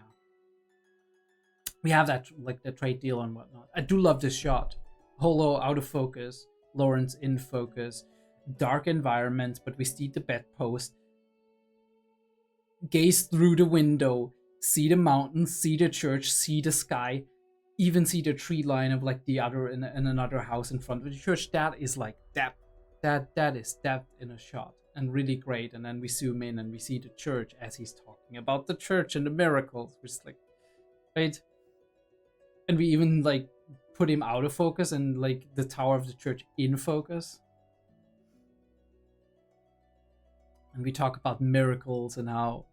we have that like the trade deal and whatnot. I do love this shot. Holo out of focus, Lawrence in focus, dark environment, but we see the bedpost. Gaze through the window, see the mountains, see the church, see the sky, even see the tree line of like the other in another house in front of the church. That is like depth. That is depth in a shot, and really great. And then we zoom in and we see the church as he's talking about the church and the miracles, which is like, right? And we even like put him out of focus and like the tower of the church in focus. And we talk about miracles and how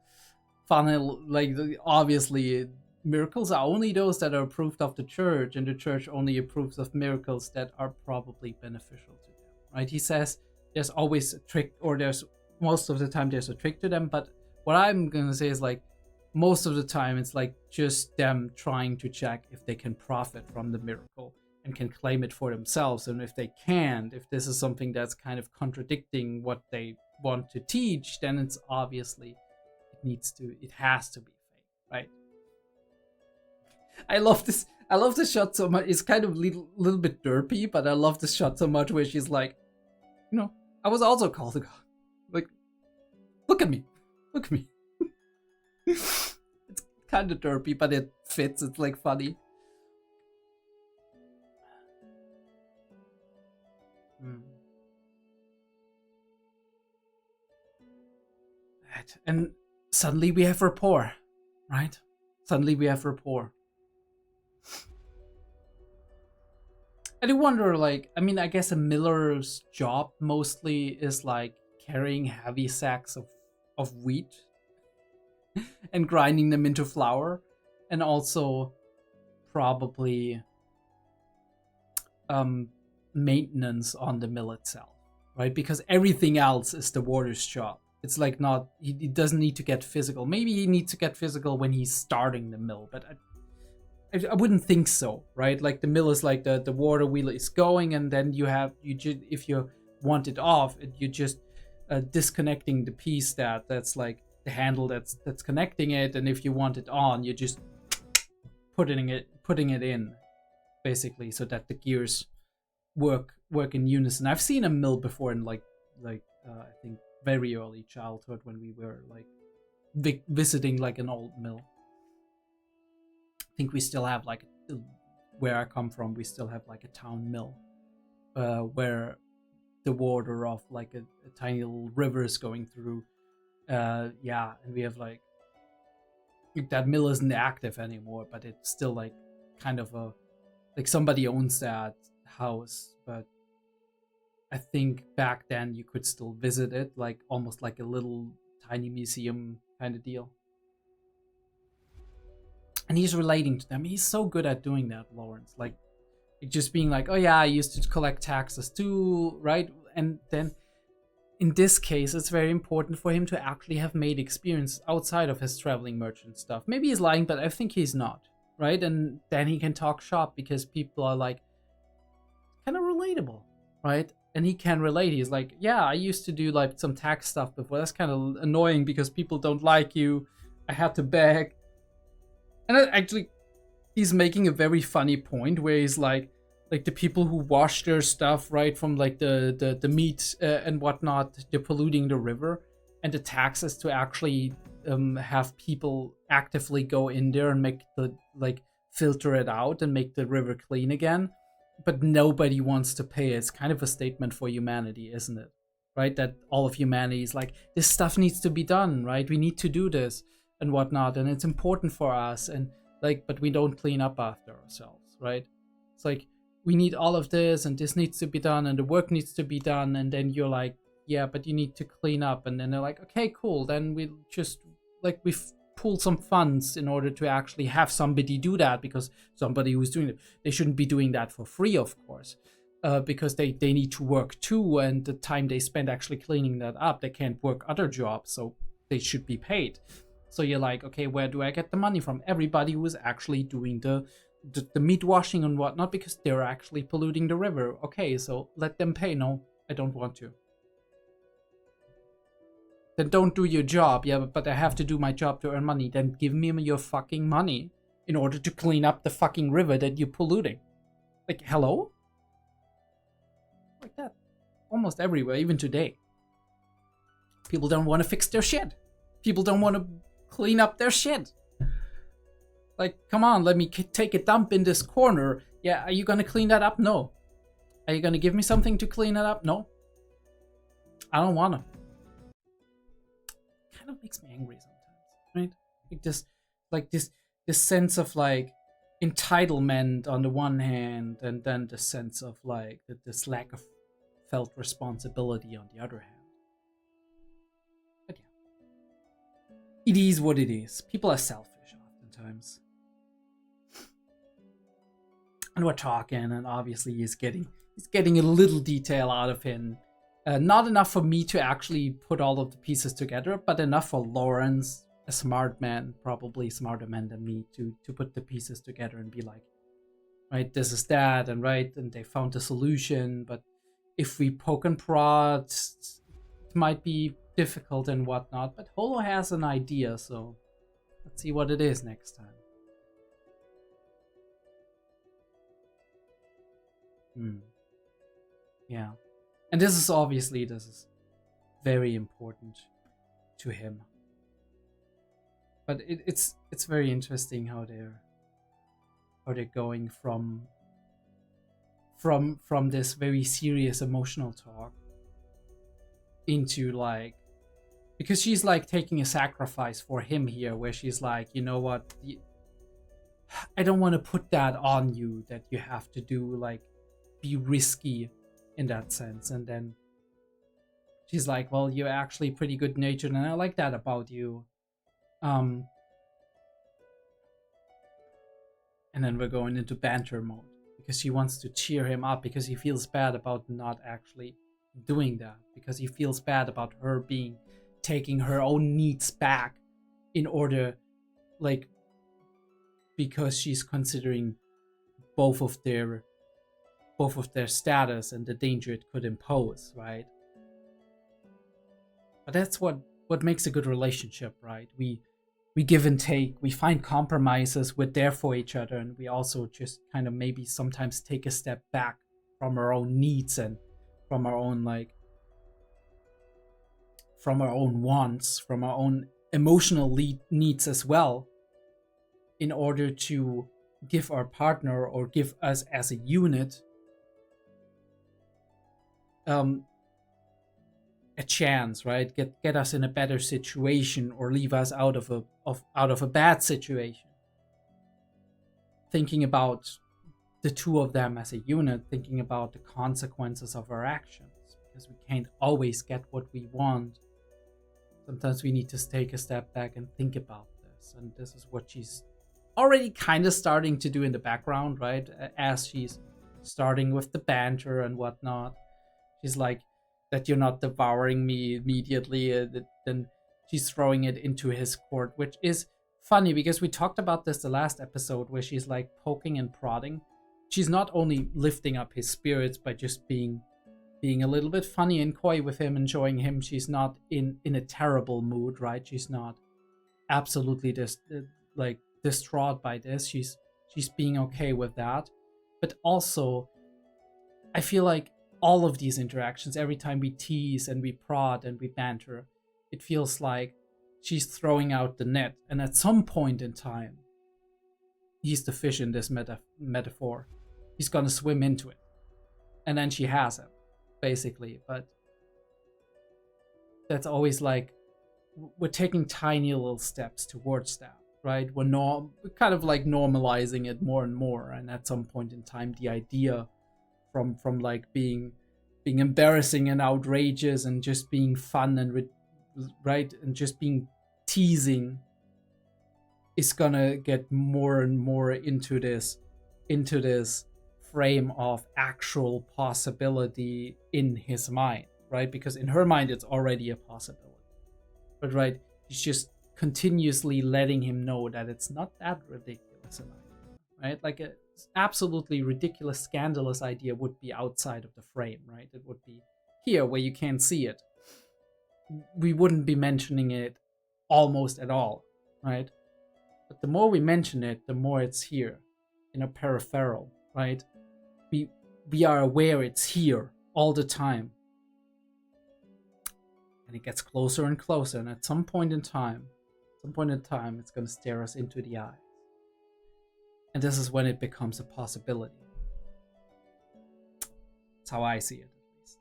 funnel, like, obviously miracles are only those that are approved of the church, and the church only approves of miracles that are probably beneficial to them, right? He says there's always a trick, or there's most of the time there's a trick to them, but what I'm gonna say is like most of the time it's like just them trying to check if they can profit from the miracle and can claim it for themselves. And if they can't, if this is something that's kind of contradicting what they want to teach, then it's obviously it has to be fake, right? I love this shot so much. It's kind of little bit derpy, but I love this shot so much where she's like, you know, I was also called a god. Like, look at me. It's kind of derpy, but it fits. It's like funny. Right. And suddenly we have rapport, right? Suddenly we have rapport. I do wonder, like, I mean, I guess a miller's job mostly is like carrying heavy sacks of wheat and grinding them into flour, and also probably maintenance on the mill itself, right? Because everything else is the warder's job. It's like not, he doesn't need to get physical. Maybe he needs to get physical when he's starting the mill, but I wouldn't think so, right? Like the mill is like the water wheel is going, and then if you want it off, you're just disconnecting the piece that's like the handle that's connecting it, and if you want it on, you're just putting it in, basically, so that the gears work in unison. I've seen a mill before in like I think very early childhood when we were like visiting like an old mill. I think we still have like, where I come from, we still have like a town mill where the water of like a tiny little river is going through. And we have like, that mill isn't active anymore, but it's still like kind of like somebody owns that house. But I think back then you could still visit it, like almost like a little tiny museum kind of deal. And he's relating to them. He's so good at doing that, Lawrence. Like, just being like, oh yeah, I used to collect taxes too, right? And then in this case, it's very important for him to actually have made experience outside of his traveling merchant stuff. Maybe he's lying, but I think he's not, right? And then he can talk shop because people are like, kind of relatable, right? And he can relate. He's like, yeah, I used to do like some tax stuff before. That's kind of annoying because people don't like you. I had to beg. And actually, he's making a very funny point where he's like the people who wash their stuff, right, from like the meat and whatnot, they're polluting the river, and the tax is to actually have people actively go in there and make filter it out and make the river clean again. But nobody wants to pay. It's kind of a statement for humanity, isn't it? Right? That all of humanity is like, this stuff needs to be done, right? We need to do this and whatnot, and it's important for us, and like, but we don't clean up after ourselves, right? It's like, we need all of this, and this needs to be done, and the work needs to be done, and then you're like, yeah, but you need to clean up, and then they're like, okay, cool, then we'll just, like, we've pooled some funds in order to actually have somebody do that, because somebody who's doing it, they shouldn't be doing that for free, of course, because they need to work too, and the time they spend actually cleaning that up, they can't work other jobs, so they should be paid. So you're like, okay, where do I get the money from? Everybody who is actually doing the meat washing and whatnot, because they're actually polluting the river. Okay, so let them pay. No, I don't want to. Then don't do your job. Yeah, but I have to do my job to earn money. Then give me your fucking money in order to clean up the fucking river that you're polluting. Like, hello? Like that. Almost everywhere, even today. People don't want to fix their shit. People don't want to clean up their shit. Like, come on, let me take a dump in this corner. Yeah, are you gonna clean that up? No. Are you gonna give me something to clean it up? No. I don't wanna. Kind of makes me angry sometimes, right? Like this sense of like entitlement on the one hand, and then the sense of like this lack of felt responsibility on the other hand. But yeah, it is what it is. People are selfish oftentimes. And we're talking, and obviously he's getting a little detail out of him. Not enough for me to actually put all of the pieces together, but enough for Lawrence, a smart man, probably smarter man than me, to put the pieces together and be like, right, this is that, and right, and they found the solution, but if we poke and prod, it might be difficult and whatnot, but Holo has an idea, so let's see what it is next time. Yeah. And this is very important to him. But it's very interesting how they're going from this very serious emotional talk into like because she's like taking a sacrifice for him here, where she's like, you know what, I don't want to put that on you, that you have to do, like, be risky in that sense. And then she's like, well, you're actually pretty good natured, and I like that about you. And then we're going into banter mode, because she wants to cheer him up, because he feels bad about not actually doing that, because he feels bad about her taking her own needs back in order, like, because she's considering both of their status and the danger it could impose, right? But that's what makes a good relationship, right? We give and take, we find compromises, we're there for each other, and we also just kind of maybe sometimes take a step back from our own needs and from our own, like, from our own wants, from our own emotional needs as well, in order to give our partner, or give us as a unit, a chance, right? Get us in a better situation, or leave us out of a bad situation. Thinking about the two of them as a unit, thinking about the consequences of our actions, because we can't always get what we want. Sometimes we need to take a step back and think about this, and this is what she's already kind of starting to do in the background, right? As she's starting with the banter and whatnot, she's like, that you're not devouring me immediately, then she's throwing it into his court, which is funny, because we talked about this the last episode, where she's like poking and prodding. She's not only lifting up his spirits by just being a little bit funny and coy with him, enjoying him. She's not in a terrible mood, right? She's not absolutely distraught by this. She's being okay with that. But also, I feel like all of these interactions, every time we tease and we prod and we banter, it feels like she's throwing out the net, and at some point in time, he's the fish in this metaphor. He's gonna swim into it, and then she has him, basically. But that's always like, we're taking tiny little steps towards that, right? We're kind of like normalizing it more and more, and at some point in time, the idea from like being embarrassing and outrageous and just being fun and right, and just being teasing, is gonna get more and more into this frame of actual possibility in his mind, right? Because in her mind, it's already a possibility. But right, she's just continuously letting him know that it's not that ridiculous an idea, right? Like a absolutely ridiculous, scandalous idea would be outside of the frame, right? It would be here where you can't see it. We wouldn't be mentioning it almost at all, right? But the more we mention it, the more it's here in a peripheral, right? We are aware it's here all the time. And it gets closer and closer, and at some point in time, it's going to stare us into the eyes. And this is when it becomes a possibility. That's how I see it, at least.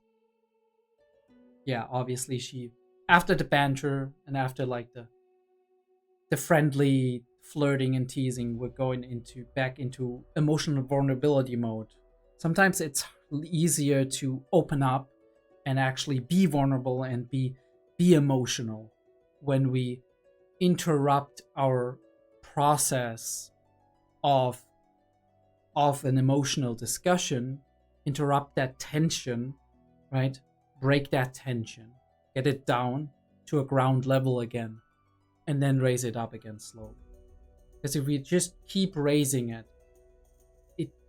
Yeah, obviously she, after the banter and after like the friendly flirting and teasing, we're going back into emotional vulnerability mode. Sometimes it's easier to open up and actually be vulnerable and be emotional when we interrupt our process of an emotional discussion, interrupt that tension, right? Break that tension, get it down to a ground level again, and then raise it up again slowly. Because if we just keep raising it,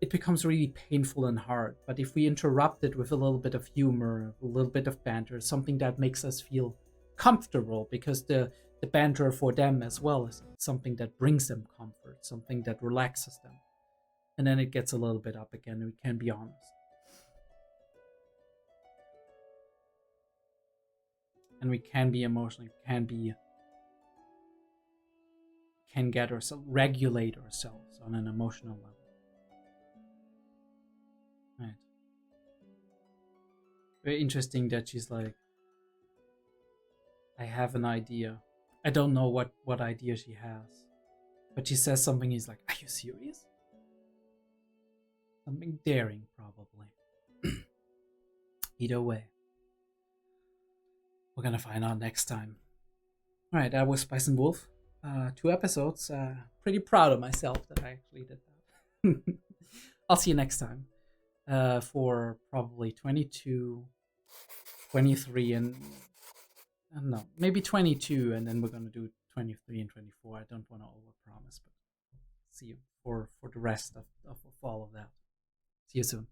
it becomes really painful and hard. But if we interrupt it with a little bit of humor, a little bit of banter, something that makes us feel comfortable, because the banter for them as well is something that brings them comfort, something that relaxes them. And then it gets a little bit up again, and we can be honest. And we can be emotional, can get ourselves, regulate ourselves on an emotional level. Right. Very interesting that she's like, I have an idea. I don't know what idea she has. But she says something, he's like, are you serious? Something daring, probably. Either way. We're gonna find out next time. Alright, that was Spice and Wolf. 2 episodes. Pretty proud of myself that I actually did that. I'll see you next time. For probably 22, 23, and I don't know, maybe 22, and then we're gonna do 23 and 24. I don't want to overpromise, but see you for the rest of all of that. See you soon.